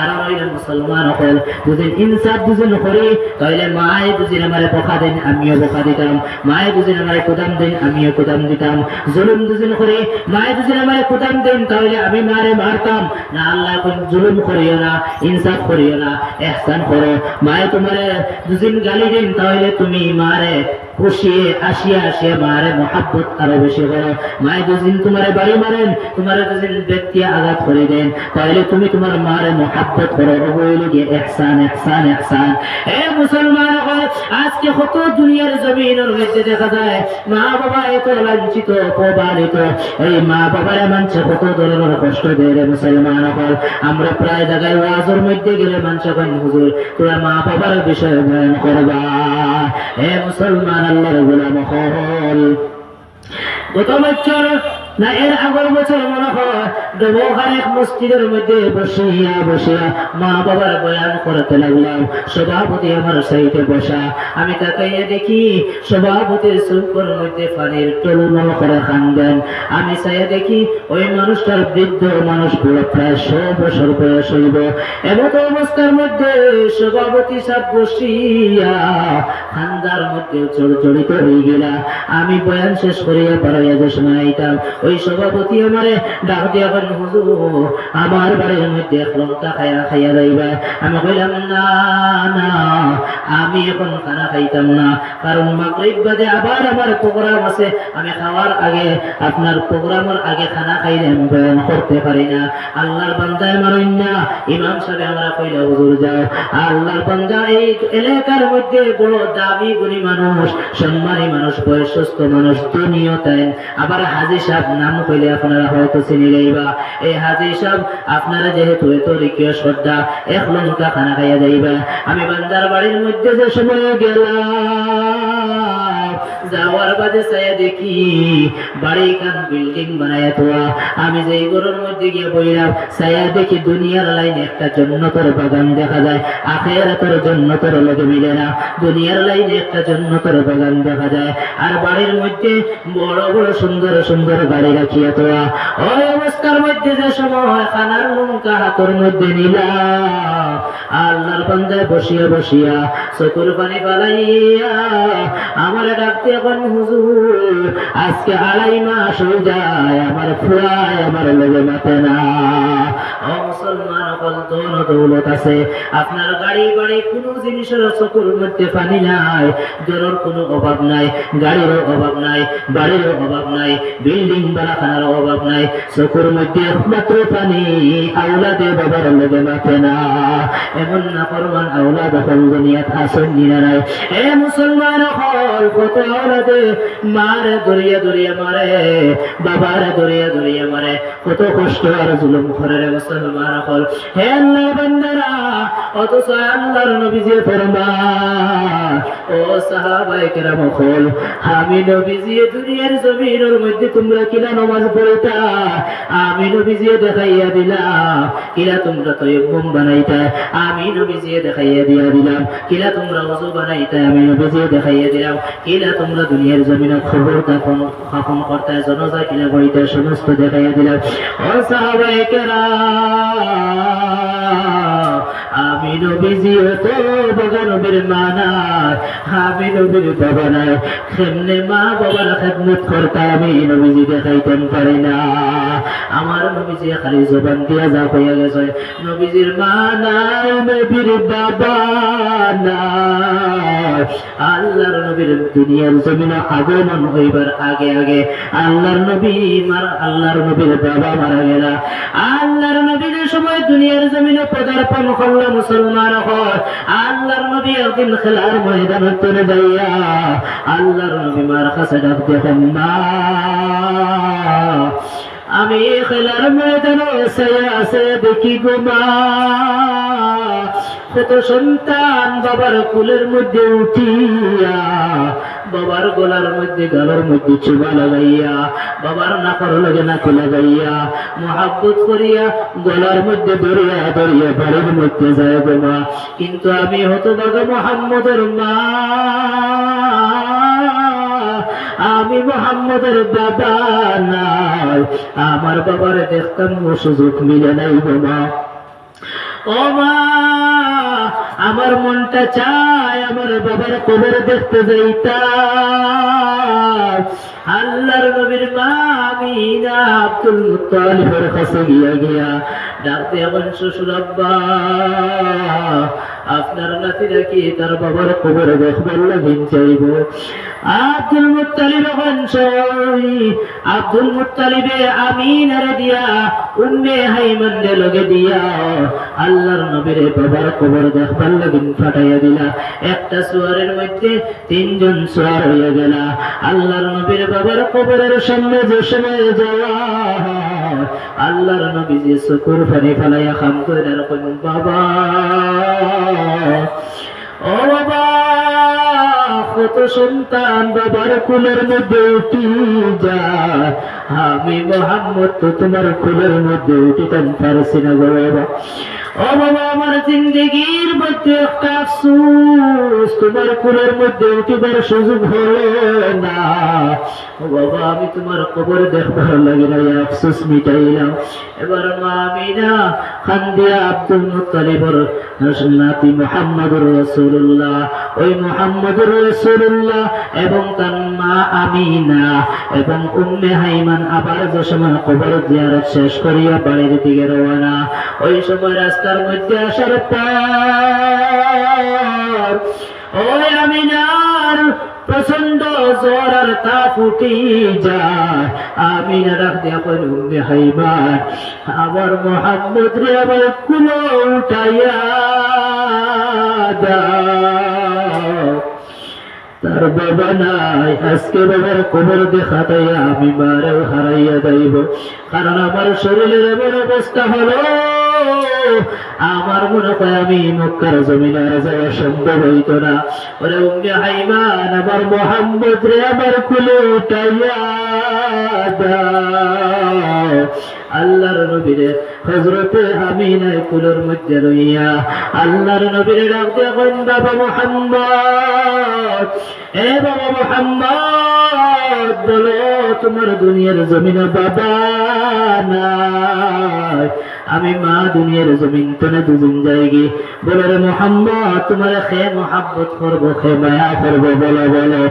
আর হইল মুসলমান হল, দুদিন ইনসাফ দুদিন করি, তাহলে মায়ে দুদিন আমারে বকা দেন, আমিও বকা দিতাম। মায়ে দুদিন আমারে কুদাম দেন, আমিও কুদাম দিতাম। জুলুম দুদিন করি, মায়ে দুদিন আমারে কুদাম দেন, তাহলে আমি মারে মারতাম না। আল্লাহ কোন জুলুম করিও না, ইনসাফ করিও না, ইহসান করো। মায়ে তোমারে দুদিন গালি দেন, তাহলে তুমি মারে খুশিয়ে আসিয়া আসিয়া মারে মহাব্বত আরো বেশি করো। মায়ে দুদিন তোমারে বাড়ি মারেন, তোমার দুদিন ব্যক্তি আঘাত করে দেন, তাহলে তুমি তোমার মারে মহাব্বত করো। হইল গিয়ে ইহসান, ইহসান, ইহসান। এ মুসলমান, আজকে কত দুনিয়ার জমিনের মধ্যে দেখা যায় মা বাবা এত লাঞ্ছিত অপমানিত। এই মা বাবারে মানুষ কত ধরনের কষ্ট দেয় রে মুসলমান হল। আমরা প্রায় জায়গায় ওয়াজের মধ্যে গেলে মানুষ কন, হুজুর তোরা মা বাবার বিষয়ে বয়ান করবা। হে মুসলমান, আল্লাহর গোলাম হল, গত বছর না এর আগের বছর মনে হয় ডোবখানেক মসজিদের মধ্যে বসিয়া বসিয়া মা বাবার বয়ান করতে লাগলাম। সভাপতি আমার সাইডে বসা, আমি তাকাইয়া দেখি সভাপতির চৌকোর মধ্যে পানির টলমল করে কান্দেন। আমি চাইয়া দেখি ওই মানুষটার বৃদ্ধ মানুষ, পুরো প্রায় 100 বছর বয়স হইব। এমত অবস্থার মধ্যে সভাপতি সাহেব বসিয়া খান্দার মধ্যে জড়িত হয়ে গেলা। আমি বয়ান শেষ করিয়া পারাইয়া যে সময় আইতাম, ওই সভাপতি আমারে ডাক দিয়া বলেন, হুজুর আমার বাড়ির মধ্যে এক লঙ্কা খাইয়া যাইবা। আমি কইলাম না না, আমি এখন খানা খাইতাম না, কারণ মাগরিব বাদে আবার আমার প্রোগ্রাম আছে। আমি খাওয়ার আগে, আপনার প্রোগ্রামের আগে খানা খাইলে আমি বয়ান করতে পারি না। আল্লাহর বান্দায় মারেন না। ইমাম সাহেব আমরা কইলা, হুজুর যাও। আল্লাহর বান্দা এই এলাকার মধ্যে বড় দামি গুণী মানুষ, সম্মানী মানুষ, বয়সস্থ মানুষ, দুনিয়তেন। আবার হাজী সাহেব নাম কইলে আপনারা হয়তো চিনি যাইবা। এই হাজী সাহেব আপনারা যেহেতু এত রিকিয় শ্রদ্ধা, এক লঙ্কা খানা খাইয়া যাইবা। আমি বান্দার বাড়ির মধ্যে যে সময় গেলাম, যাওয়ার বাদে চাইয়া দেখি বাড়ি কান বিল্ডিং বানাইয়া তোয়া। আমি যে ঘরের মধ্যে গিয়ে বইলাম, চাইয়া দেখি দুনিয়ার লাইনে একটা জান্নাতের বাগান দেখা যায়, আখিরাতের জান্নাতের লগে মিলে না। দুনিয়ার লাইনে একটা জান্নাতের বাগান দেখা যায়, আর বাড়ির মধ্যে বড় বড় সুন্দর সুন্দর গাড়ি রাখিয়া তোয়া। ওই অবস্থার মধ্যে যে সময় খানার লঙ্কা হাতের মধ্যে নিলাম, আল্লাহর বান্দায় বসিয়া বসিয়া চকুর পানি ফালাইয়া আমার ডাকতে, এখন হুজুর আজকে 2.5 মাস হয়ে যায় আমার ফুয়ায় আমার লগে মাতে না। ও মুসলমান, অকল ধন দৌলত আছে, আপনার গাড়ি বাড়ি কোনো জিনিসের চকুর মধ্যে পানি নাই, জোরের কোনো অভাব নাই, গাড়িরও অভাব নাই, বাড়িরও অভাব নাই, বিল্ডিং বাড়াখানার অভাব নাই, চকুর মধ্যে একমাত্র পানি। আওলাদে বাবার লগে মাতে না। এমন না ফরমান আওলাদ এখন দুনিয়াত আসেন নিনা নাই। এ মুসলমান হল, কত আওলাদে মারে দরিয়া দরিয়া মারে, বাবারে দরিয়া দরিয়া মারে, কত কষ্ট আর জুলুম করে রে মুসলমান হল। হে আল্লাহ বান্দারা, অথচ আল্লাহর নবীজি ফরমান, ও সাহাবায়ে কেরাম হল, আমি নবীজি দুনিয়ার জমিনের মধ্যে তোমরা কিলা নামাজ পড়িতা, আমি নবীজি দেখাইয়া দিলাম। কিলা তোমরা তায়াম্মুম বানাইতা, আমি নবীজি দেখাইয়া দিয়া দিলাম। কিলা তোমরা ওযু বানাইতা, আমি নবীজি দেখাইয়া দিলাম। কিলা তোমরা দুনিয়ার জমিনে খবর খাপন করতে জানাজা কিলা পড়িতা, সমস্ত দেখাইয়া দিলাম। ও সাহাবায়ে কেরাম, আমি নবীজি তো বাবা নবীর মা নাই, আমি নবীর বাবা নাই, কেমনে মা বাবার খেদমত করতে আমি নবীজি দেখাইতেন পারি না। আমার নবীজি খালি জবান দিয়া যা হইয়া গেছে, নবীজির মা নাই, নবীর বাবা নাই। আল্লাহর নবীর দুনিয়ার জমিনে আগমন হইবার আগে আগে আল্লাহর নবীর বাবা মারা গেল। আল্লাহর নবীর সময় দুনিয়ার জমিনে পদার্পণ করলো মুসলমান হয়। আল্লাহর নবী একদিন খেলার ময়দানে চলে যাইয়া আল্লাহর নবী মার কাছে ডাক দেখেন, মা আমি খেলার ময়দানে আছে দেখি গো মা, কত সন্তান বাবার কোলের মধ্যে উঠিয়া বাবার গলার মধ্যে গালের মধ্যে চুমা লাগাইয়া বাবার নাকর লগে নাকে লাগাইয়া মহাব্বত করিয়া গলার মধ্যে ধরিয়া ধরিয়া বাড়ির মধ্যে যায় গো মা। কিন্তু আমি হতভাগা মুহাম্মদের মা, আমি মুহাম্মদের বাবা নাই, আমার বাবার দেখতাম সুযোগ মিলে নাই গো মা। ও মা, আমার মনটা চায় আমার বাবার কবর দেখতে যাইতাম। আল্লাহর নবীর মা আমিনা আব্দুল মুত্তালিবের কাছে গিয়া ডাকতে আমার শ্বশুর আব্বা, আপনার নাতিরা কি তার বাবার কবর দেখবার লাগিন চাইব? আব্দুল মুত্তালিব আব্দুল মুত্তালিবে আমিনারে দিয়া উম্মে হাইমানরে লগে দিয়া আল্লাহর নবীর বাবার কবর দেখবার লাগিন ফাটাইয়া দিলা। একটা সোয়ারের মধ্যে তিনজন সোয়ার হইয়া গেল। আল্লাহর নবীর বাবার কবরের সামনে যে সময় যাওয়া আল্লাহর নবী যে চকুর পানি ফেলাইয়া খাম করে এরকম, বাবা ও বাবা, কত সন্তান বাবার কুলের মধ্যে উঠি যায়, আমি মুহাম্মদ তো তোমার কুলের মধ্যে উঠিতাম পারছি না গো বাবা। ও বাবা, আমার জিন্দগির মধ্যে একটা আফসোস, তোমার কুলের মধ্যে উঠিবার সুযোগ হলো না। ও বাবা, আমি তোমার কবর দেখবার লাগে না, আফসোস মিটাইলাম। এবার মা আমিনা খান্দিয়া আব্দুল মুত্তালিবর নাতি মুহাম্মদুর রাসূলুল্লাহ, ওই মুহাম্মদুর রাসূলুল্লাহ এবং তার মা আমিনা এবং উম্মে হাইমান আবার যে সময় কবর জিয়ারত শেষ করিয়া বাড়ির দিকে রওনা। ওই সময় রাস্তার মধ্যে আসার পর ওই আমিনার প্রচন্ড জ্বর আর তাপ উঠি যায়। আমিনা ডাক দিয়া কই, উম্মে হাইমান, আমার মুহাম্মদ রে আবার কুলো উঠাইয়া দাও, তার বাবা নাই, আজকে বাবার কবর দেখাতাই আমি মারেও হারাইয়া যাইব। কারণ আমার শরীরের এমন অবস্থা হলো, আমার মনে হয় আমি মক্কার জমিনে আর যাওয়া সম্ভব হইত না। ওরে উম্মে হাইমান, আমার মুহাম্মদ রে আমার কুলে উঠাইয়া দাও। আল্লাহর নবীরে হযরতে আমিনার কুলের মধ্যে লইয়া আল্লাহর নবীরে ডাক দিয়া কইন, বাবা মুহাম্মদ, এ বাবা মুহাম্মদ, বলো তোমার দুনিয়ার জমিনে বাবা নাই, আমি মা দুনিয়ার জমিন তনে দুজন যাইগি, বলো রে মুহাম্মদ, তোমার খে মোহাব্বত করবো, খে মায়া করবো, বলো বলো।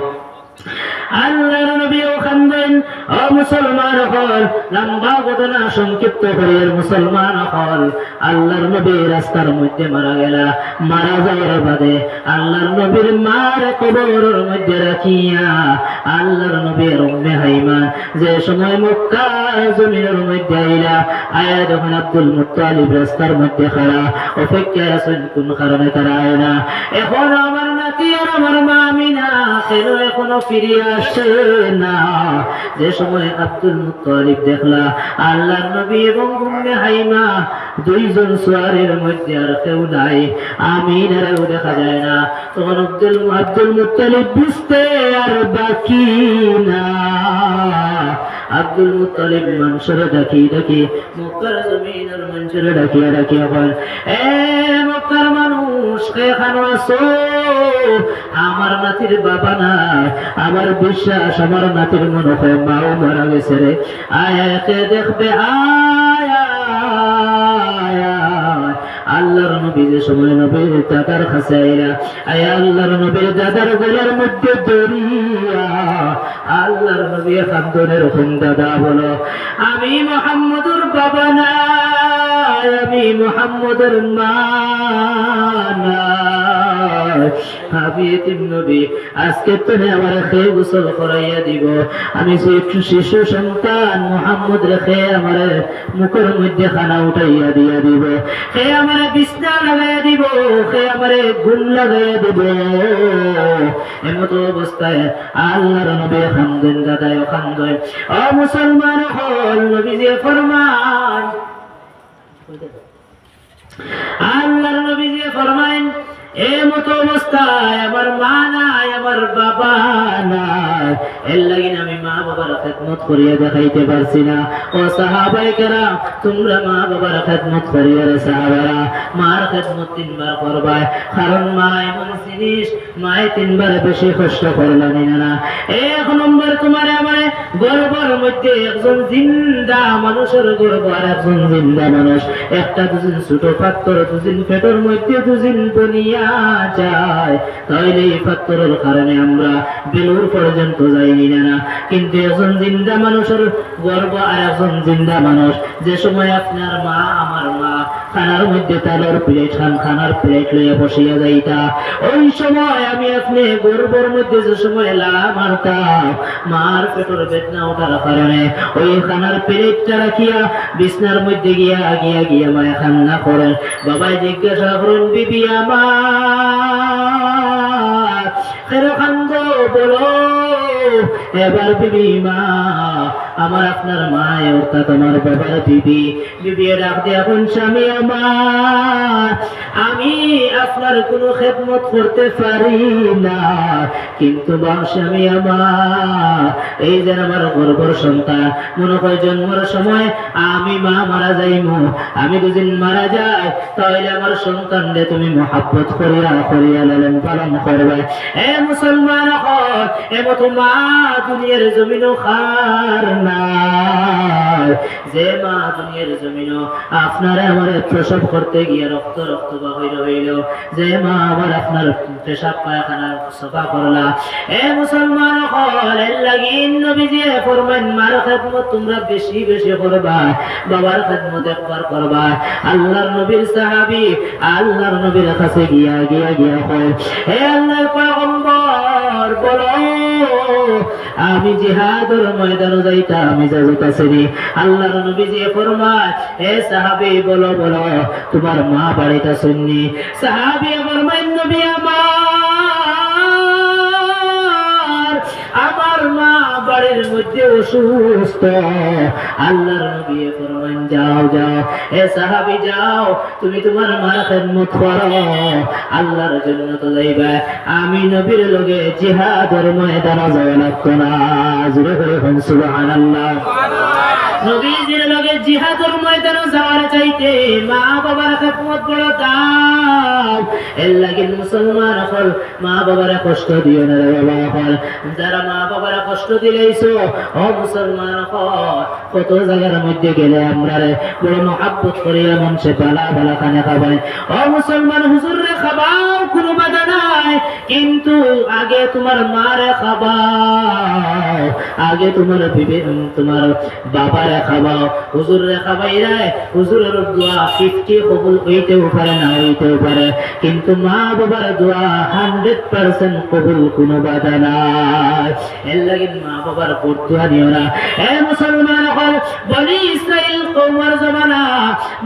আল্লাহর নবী ওখান ও মুসলমান হল, লম্বা ঘটনা সংক্ষিপ্ত করিয়া মুসলমান হল, আল্লাহর নবী রাস্তার মধ্যে মারা গেল। মারা যাওয়ার বাদে আল্লাহর নবীর মার কবরের মধ্যে রাখিয়া আল্লাহর নবীর উম্মে হাইমান যে সময় মক্কা জমিনের মধ্যে আইলা, আয়া যখন আব্দুল মুত্তালিব রাস্তার মধ্যে খাড়া অপেক্ষায় আছেন কোন কারণে তারা আয় না। এখন আমার নাতি আর আমার মা আমিনা কেন এখনো ফিরে আসে না? যে সময় আব্দুল মুত্তালিব দেখলা আল্লাহর নবী এবং উম্মে হাইমা দুইজন সোয়ারের মধ্যে আর কেউ নাই, আমিনারও দেখা যায় না, তখন আব্দুল মুত্তালিব বুঝতে আর বাকি না। আব্দুল মুত্তালিব মানুষের ডাকি ডাকি মক্কার জমিনের মানুষের ডাকিয়া ডাকিয়া বল, এ মক্কার মানুষ কেখানো আছো? আমার নাতির বাবা নাই, আমার বিশ্বাস আমার নাতির মনে হয় মাও মারা গেছে রে, আয়াকে দেখবে আয়। আল্লাহর নবী যে সময় নবীর দাদার কাছে আইলা, আয় আল্লাহর নবীর দাদার গলার মধ্যে দড়িয়া আল্লাহর নবী খান্দনের হুম, দাদা বলো আমি মুহাম্মদুর বাবা নাই, আমি মুহাম্মদের মা নাই, আমি এতিম নবী, আজকে তুমি আমার খেয়ে গোসল করাইয়া দিব। আমি যে একটু শিশু সন্তান মুহাম্মদ রেখে আমার মুখের মধ্যে খানা উঠাইয়া দিয়া দিব, সে আমার বিছনা লাগাইয়া দিব, সে আমার ঘুম লাগাইয়া দিব। এমতো অবস্থায় আল্লাহর নবী খানদেন দাদায় খানদেন। ও মুসলমান হল, নবী যে ফরমান, আল্লাহর নবী যে ফরমান, এমতো অবস্থায় আমার মা নাই, আমার বাবা নাই, এর লাগি আমি মা বাবার খেদমত করিয়া দেখাইতে পারছি না। ও সাহাবায়ে কেরাম, তোমরা মা বাবার খেদমত করিয়া রে সাহাবারা, মার খেদমত 3 বার করবা, কারণ মা এমন জিনিস, মায়ে 3 বার বেশি কষ্ট করলানি না। 1 নম্বর, তোমার আমার গর্ভের মধ্যে একজন জিন্দা মানুষের গর্ভ, আর একজন জিন্দা মানুষ, একটা দুদিন ছোট পাত্র, দুদিন পেটের মধ্যে দুদিন বনিয়া যায়, তাইলে এই পাত্রের কারণে আমরা বেলুর পর্যন্ত যাইনি না। কিন্তু একজন জিন্দা মানুষের গর্ব আর একজন জিন্দা মানুষ, যে সময় আপনার মা আমার মা খানার মধ্যে তালের প্লেট খানার প্লেট লইয়া বসিয়া যাইতা, ওই সময় আমি আপনি গর্বর মধ্যে যে সময় লালা মারতাম, মার পেটের বেদনা ওঠার কারণে ওই খানার প্লেটটা রাখিয়া বিছনার মধ্যে গিয়া গিয়া গিয়া মায়া কান্না করেন। বাবাই জিজ্ঞাসা করেন, বিবি আমার কেন কান্দো বলো? এবার বিবি মা আমার, আপনার মা অর্থাৎ আমার বাবার বিবি, বিবি ডাক দিয়ে এখন, স্বামী আমার, আমি আপনার কোনো খেদমত করতে পারি না, কিন্তু স্বামী আমার, এই যে আমার গর্ভর সন্তান, মনে হয় জন্মের সময় আমি মা মারা যাইমু, আমি দুদিন মারা যাই, তাহলে আমার সন্তানকে তুমি মহাব্বত করিয়া করিয়া লালন পালন করবে। এ মুসলমান হল, এমতো মা দুনিয়ার জমিনও খার নাই, যে মা দুনিয়ার জমিনও আপনার আমার প্রসব করতে গিয়ে রক্ত রক্ত বাহির হইল, যে মা আবার আপনার পেশাব পায়খানা সফা করলা। এ মুসলমান হল, এর লাগি নবীজি ফরমান, মার খেদমত তোমরা বেশি বেশি করবা, বাবার খেদমত একবার করবা। আল্লাহর নবীর সাহাবী আল্লাহর নবীর কাছে গিয়া গিয়া গিয়া কয়, হে আল্লাহর পয়গম্বর, বলো আমি জিহাদের ময়দানে যাইতাম, ইজাজত আছে নি? আল্লাহর নবীজি ফরমায়, হে সাহাবী বলো বলো তোমার মা বাড়িতে শুননি? সাহাবী ফরমায়, নবী আমার মা বাড়ির মধ্যে অসুস্থ। আল্লাহর নবী ফরমান, যাও যাও হে সাহাবী যাও, তুমি তোমার মার খেদমত করো, আল্লাহর জন্য তো যাইবা, আমি নবীর লগে জিহাদের ময়দানে যাওয়া লাগতো না। জোরে করে বলুন সুবহানাল্লাহ। নবীজির লগে জিহাদের ময়দানে যাওয়ার চাইতে মা বাবার খেদমত বড় দাম। এর লাগি মুসলমান হল, মা বাবার কষ্ট দিও না রে বাবা হল, যারা মা বাবার কষ্ট দিলেইছো, ও মুসলমান হল, কত জায়গার মধ্যে গেলে আমরা রে বড় মহাব্বত করিয়া মনসে বালা বালা খানা খাবাই। ও মুসলমান, হুজুর রে খাবাও, কোনো বাধা নাই, কিন্তু আগে তোমার মা রে খাবাও, আগে তোমার তোমার বাবার খাবাও, হুজুর রে খাবাই রে, হুজুরের দোয়া 50 কবুল হইতেও পারে না হইতেও পারে, কিন্তু মা বাবার দোয়া 100% কবুল, কোনো বাধা নাই। এর লাগি মা বাবার বদুয়া নিও না। এ মুসলমান হল, বনি ইসরাইল কওমের জমানা,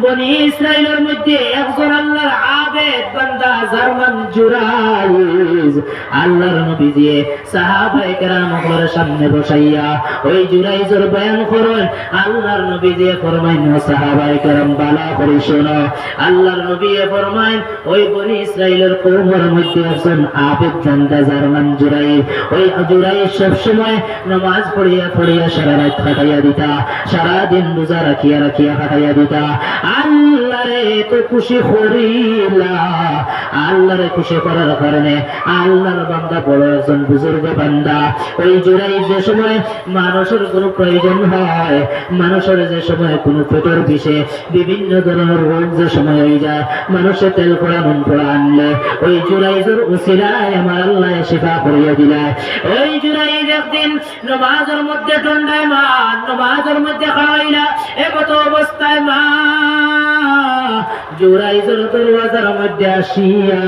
বনি ইসরাইলের মধ্যে একজন আল্লাহর আবেদ বান্দা, যার নাম জুরাইজ। আল্লাহর নবীজি সাহাবায়ে কেরামের সামনে বসাইয়া ওই জুরাইজের বয়ান করেন। আল্লাহর নবীজি ফরমাইন, সাহাবায়ে কেরাম বালা করে শোনো, আল্লাহর নবী ফরমাইন, ওই বনি ইসরাইলের কওমের মধ্যে একজন আবেদ বান্দা, যার নাম জুরাইজ। ওই জুরাইজ সব সময় নামাজ পড়িয়া পড়িয়া সারা রাত কাটাইয়া দিতা, সারা দিন রোজা রাখিয়া রাখিয়া কাটাইয়া দিতা। আল্লাহরে তো খুশি করিলা, আল্লাহরে খুশি করার কারণে আল্লাহর বান্দা বড় একজন বুজুর্গ বান্দা। ওই জুরাইজ যে সময় মানুষের কোনো প্রয়োজন হয়, মানুষের যে সময় কোনো পেটের বিষে বিভিন্ন ধরনের রোগ যে সময় হয়ে যায়, মানুষের তেল পড়া মন পড়া আনলে ওই জুরাইজের উসিলায় আমার আল্লাহ শিফা করিয়া দিলায়। ওই জুরাইজ একদিন নামাজের মধ্যে দণ্ডায়মান, নামাজের মধ্যে খাওয়াইলা, এমতো অবস্থায় মা জুরাইজের দরওয়াজার মধ্যে আসিয়া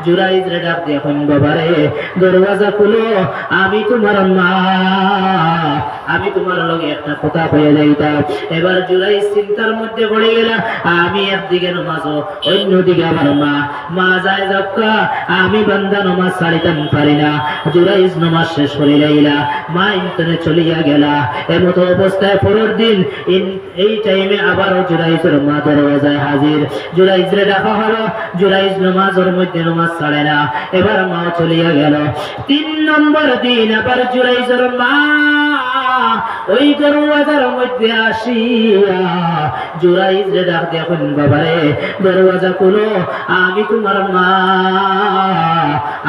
জুরাইজরে ডাক দিয়ে এখন বাবারে দরওয়াজা খুলো, আমি তোমার মা, আমি তোমার লগে একটা কথা কইয়া যাইতাম। এবার জুরাইজ চিন্তার মধ্যে পড়ে গেল, আমি একদিকে নামাজ অন্যদিকে আমার মা, মা যায় যাক্কা আমি বান্দা নামাজ ছাড়িতাম পারি না। জুরাইজ নামাজ শেষ করে লাইলা, মা ইন্তনে চলিয়া গেলা। এমত অবস্থায় পরের দিন এই টাইমে আবারও জুরাইজের মা দরওয়াজায় হাজির। জুরাইজরে ডাকা হলো, জুরাইজ নামাজের মধ্যে নামাজ ছাড়ে না। এবার মা চলিয়া গেল। 3 নম্বর দিন আবার জুরাইজের মা ওই দরওয়াজার মধ্যে আসিয়া জুরাইজরে ডাক দিয়ে এখন বাবারে দরওয়াজা খুলো, আমি তোমার মা,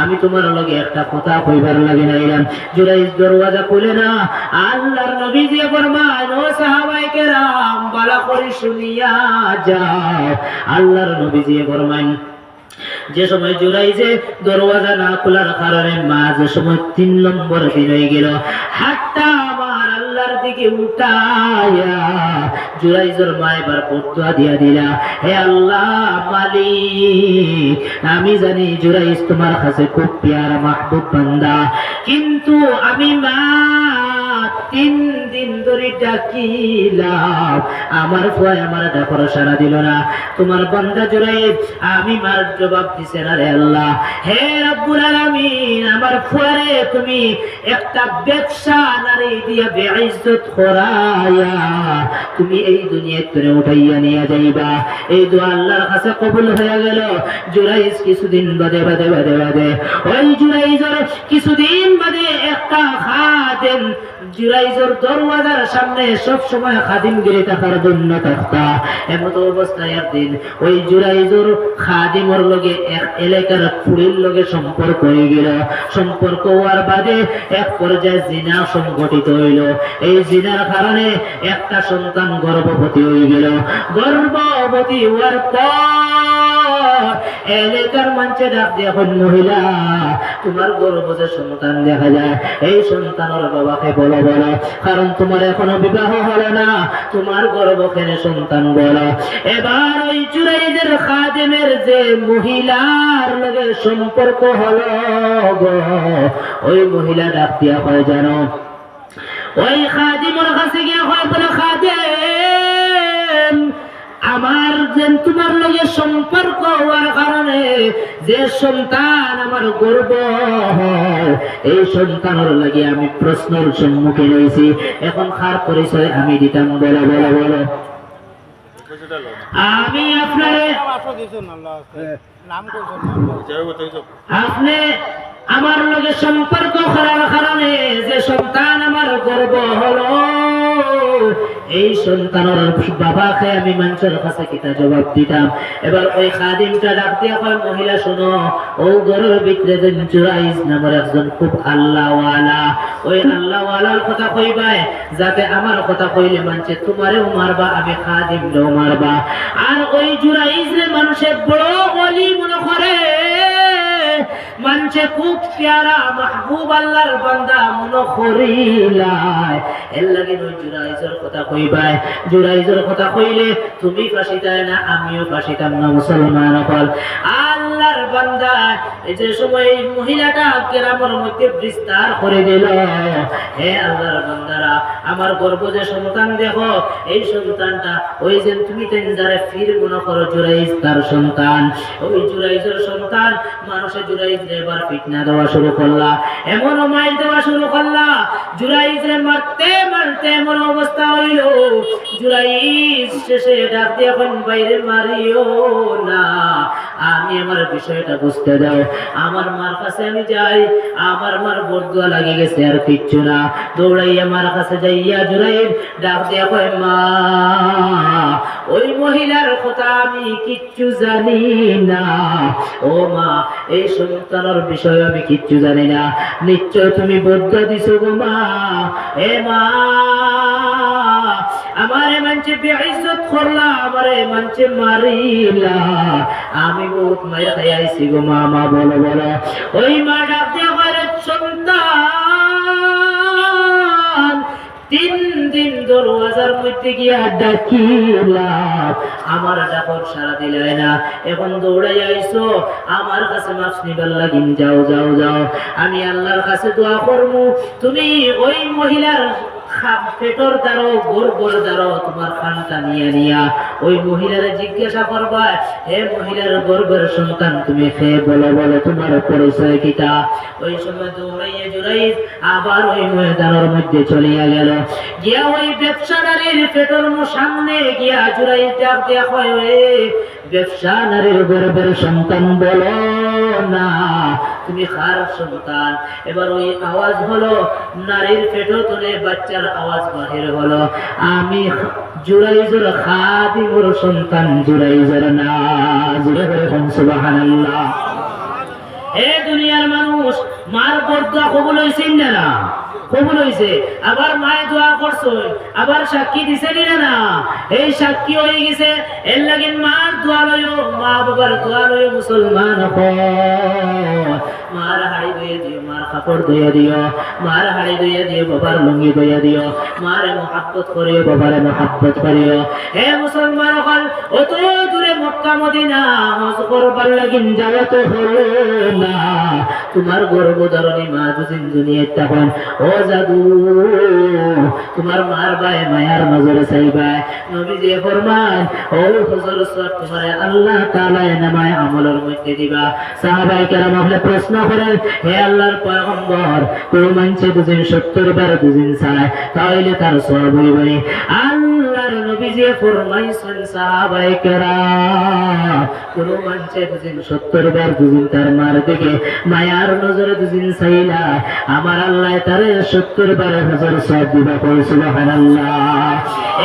আমি তোমার লগে একটা কথা কইবার লাগে নাইলাম। জুরাইজ দরওয়াজা খুলে না। আল্লাহর নবী যে ফরমান, ও সাহাবায়ে কেরাম ভালো করে শুনিয়া যাও, আল্লাহর নবী যে ফরমান যে সময় জুরাইজে দরওয়াজা না খোলার কারণে মা যে সময় 3 নম্বর দিন হয়ে গেল, হাতটা আমার আল্লাহর দিকে উঠায়া জুরাইজের মা এবার বদুয়া দিয়া দিলা, হে আল্লাহ মালিক, আমি জানি জুরাইজ তোমার কাছে খুব প্যারা মাহবুব বান্দা, কিন্তু আমি মা 3 দিন ধরে ডাকিলাম, আমার ফুয়াই আমার ডাকর সাড়া দিল না। তোমার বান্দা জুরাইজ আমি মার জবাব দিছে না রে আল্লাহ। হে রব্বুল আলামিন, আমার ফুয়ারে তুমি একটা ব্যবসা নারী দিয়া বেইজ্জত করায়া তুমি এই দুনিয়া থেকে উঠাইয়া নিয়ে যাইবা। এই দোয়া আল্লাহর কাছে কবুল হয়ে গেল। জুরাইজ কিছুদিন বাদে ওই জুরাইজের কিছুদিন বাদে একটা খাদেম জুরাইজের দরওয়াজার সামনে সব সময় খাদিমগিরি থাকার জন্য থাকতা। এমত অবস্থায় একদিন ওই জুরাইজের খাদিমর লগে এক এলাকার পুরীর লগে সম্পর্ক হয়ে গেল। সম্পর্ক হওয়ার বাদে এক পর্যায়ে জিনা সংঘটিত হইল। এই জিনার কারণে একটা সন্তান গর্ভবতী হয়ে গেল। গর্ভবতী হওয়ার পর এলাকার মানুষে ডাক দিয়ে, এখন মহিলা তোমার গর্ভে সন্তান দেখা যায়, এই সন্তানের বাবাকে বলো, কারণ তোমার এখনো বিবাহ হলো না, তোমার গর্ভখানে সন্তান বলো। এবার ওই জুরাইজের খাদেমের যে মহিলার লগে সম্পর্ক হলো গো, ওই মহিলা ডাক দিয়া হয় জানো, ওই খাদিমের কাছে গিয়ে হয় বলে, খাদেম আমার যে তোমার লগে সম্পর্ক হওয়ার কারণে যে সন্তান আমার গর্ব হয়, এই সন্তানের লাগে আমি প্রশ্নের সম্মুখীন হয়েছি, এখন কার পরিচয় আমি দিতাম, বলো বলো বলো। আমি আপনারে আপনি আমার লগে সম্পর্ক করার কারণে যে সন্তান আমার গর্ব হলো, এই সন্তানের বাবাকে আমি মানুষের কাছে কিতা জবাব দিতাম। এবার ওই খাদিমটা ডাক দিয়া কয়, মহিলা শোনো, ও ঘরের ভিতরে যে জুরাইজ নামের একজন খুব আল্লাহওয়ালা, ওই আল্লাহওয়ালার কথা কইবাই, যাতে আমার কথা কইলে মানুষে তোমারেও মারবা, আমি খাদিমরেও মারবা। আর ওই জুরাইজরে মানুষে বড় ওলি মনে করে, মানুষে খুব প্যারা মাহবুব আল্লাহর বান্দা মনে করিলাই। এর লাগে ওই জুরাইজের কথা কইবাই, জুরাইজের কথা কইলে তুমি ফাঁসিতাই না, আমিও ফাঁসিতাম না। মুসলমান হল আল্লাহর বান্দা, এই যে সময় এই মহিলাটা গ্রামের মধ্যে বিস্তার করে দিল, হে আল্লাহর বান্দারা, আমার গর্ভ যে সন্তান দেখো, এই সন্তানটা ওই যে তুমি যারা ফির মনে করো জুরাইজ তার সন্তান, ওই জুরাইজের সন্তান। মানুষের জুরাইজ এবার ফিটনা দেওয়া শুরু করলা, এমন মাইল দেওয়া শুরু করলা, জুরাইজরে মারতে মারতে এমন অবস্থা হইল, জুরাইজ শেষে ডাক দিয়ে, এখন বাইরে মারিও না, আমি আমার বিষয়টা বুঝতে দাও, আমার মার কাছে আমি যাই, আমার মার বদুয়া লাগে গেছে আর কিচ্ছু না। দৌড়াইয়া মার কাছে যাইয়া জুরাইজ ডাক দিয়ে কয়, মা ওই মহিলার কথা আমি কিচ্ছু জানি না, ও মা এই সন্তানের বিষয়ে আমি কিচ্ছু জানি না, নিশ্চয় তুমি বদুয়া দিছো গো মা। এ মা আমারে মানছে বেইজ্জত করলা, আমারে মানছে মারিলা, আমি বহুত মাইর খাই আইছি গো মা, মা বলো বলো। ওই মা ডাক দিয়ে আমার সন্তান 3 দিন দরওয়াজার মধ্যে গিয়া ডাকিলাম, আমার ডাকর সারা দিলে না। এখন দৌড়াই আইছো আমার কাছে মাফ নিবার লাগিন, যাও যাও যাও, আমি আল্লাহর কাছে দোয়া করবো। তুমি ওই মহিলার পেটর দ্বারো গর্বর দ্বারো তোমার খানটা নিয়ে নিয়া ওই মহিলার জিজ্ঞাসা করবা, হে মহিলার গর্বের সন্তান তুমি খেয়ে বলো, বলো তোমার পরিচয় কিটা। ওই সময় দৌড়াইয়া জুড়াই আবার ওই ময়দানের মধ্যে চলিয়া গেল, গিয়া ওই ব্যবসাদারের পেটর সামনে গিয়া জুড়াই ডাক দেয়া হয়, ওই ব্যবসা নারীর গর্বের সন্তান বলো না তুমি কার সন্তান। এবার ওই আওয়াজ হলো, নারীর পেটর তোলে বাচ্চার আওয়াজ বাহির হলো, আমি জুরাইজের খাদিমুর সন্তান জুরাইজের না। জুরে করে সুবহানাল্লাহ। হে দুনিয়ার মানুষ, মার বদদোয়া কবুল হইছে না? কবুল হইছে। আবার মায়ে দোয়া করছে, আবার সাক্ষী দিছে না? এই সাক্ষী হয়ে গেছে। এর লাগি মার দোয়া লইও, মা বাবার দোয়া লইও মুসলমান হও। মার হাড়ি ধুয়ে দিও, মার কাপড় ধুয়ে দিও, মার হাড়ি ধুয়ে দিও, বাবার লুঙ্গি ধুয়ে দিও, মারে মহাব্বত করিও, বাবারে মহাব্বত করিও। হে মুসলমান হল, অত দূরে মক্কা মদিনা হজ করবার লাগিন যাওয়া তো হলো না। তোমার গর্ভধারণী মা দুদিন দুনিয়ায় তখন ও জাদু তোমার মার বায় মায়ার নজরে চাইবাই। নবীজি ফরমান, ও হুজুর সব তোমার আল্লাহ তাআলা নামায় আমলের মধ্যে দিবা। সাহাবায়ে কেরাম হলে প্রশ্ন করেন, হে আল্লাহর পয়গম্বর, কোন মানুষে দুদিন 70 বার দুদিন চায় তাহলে তার সওয়াব হইবে? আল্লাহর নবীজি ফরমাইছেন, সাহাবায়ে কেরাম, কোন মানুষে দুদিন 70 বার দুদিন তার মার দিকে মায়ার নজরে দুদিন চাইলা আমার আল্লাহ তারে 70 বার হুজুর সওয়াব দিবা। সুবহানাল্লাহ।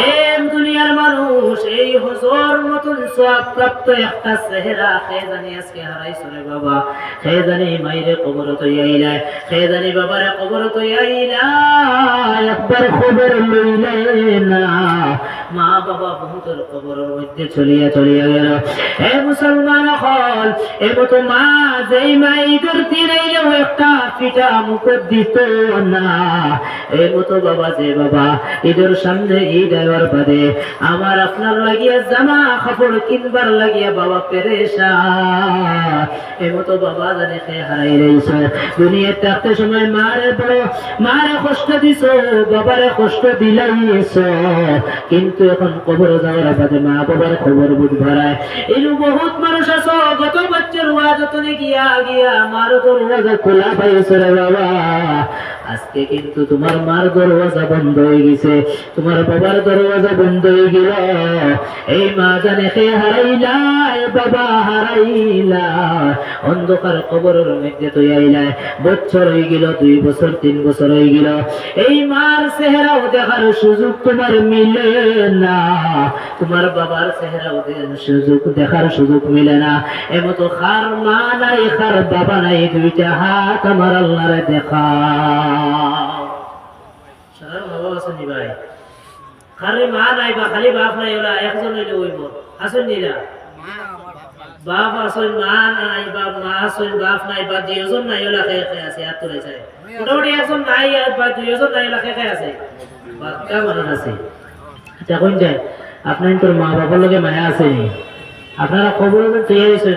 এই দুনিয়ার মানুষ এই হুজুর মতন সওয়াব প্রাপ্ত একটা চেহারা কে জানি আজকে হারাইছো রে বাবা। কে জানি মাইরে কবর তো আইলা, কে জানি বাবারে কবর তো আইলা, একবার খবর লইলে না। মা বাবা বহুতর কবরের মধ্যে চলিয়া চলিয়া গেল। হে মুসলমান হল, এমত মা যেই মাই করতে নাইলেও একটা পিঠা মুখ দিত না। এমত বাবা যে বাবা ঈদের সামনে ঈদ আইবার বাদে আমার আপনার লাগিয়া জামা কাপড় কিনবার লাগিয়া বাবা পেরেশান। এমত বাবা জানে কে হারাই রইছ। দুনিয়াতে থাকতে সময় মারে বড় মারে কষ্ট দিছ, বাবারে কষ্ট দিলাইছ, কিন্তু এখন কবর যাওয়ার বাদে মা বাবার খবর বুধ ভরায়। এরু বহুত মানুষ আছে গত বছর ওয়াজতনে গিয়া গিয়া মার দরওয়াজা খোলা পাইছ রে বাবা। আজকে কিন্তু তোমার মার দরওয়াজা বন্ধ হয়ে গেছে, তোমার বাবার দরওয়াজা বন্ধ হয়ে গেল। এই মা জানে কে হারাইলা, বাবা হারাইলা, অন্ধকার কবরের মধ্যে তুই আইলা। বছর হয়ে গেল, 2 বছর 3 বছর হয়ে গেল, এই মার চেহারাও দেখার সুযোগ তোমার মিলে না, তোমার বাবার চেহারাও দেখার সুযোগ মিলে না। এমতো খার মা নাই, খার বাবা নাই, দুইটা হাত আমার আল্লাহরে দেখা। সাধারণ বাবা আছেন ভাই, খালি মা নাই বা খালি বাপ নাই, ওরা একজন হইলে হইব। আসেন নিরা বাপ আসেন, মা নাই বা মা আসেন, বাপ নাই বা 2 জন নাই, ওরা কে আছে আর তোলে যায়। মোটামুটি একজন নাই বা 2 জন নাই, ওরা কে আছে বা কেমন আছে। এখন যায় আপনার তোর মা বাবার লগে মায়া আছে, আপনারা খবর তৈরি হয়েছে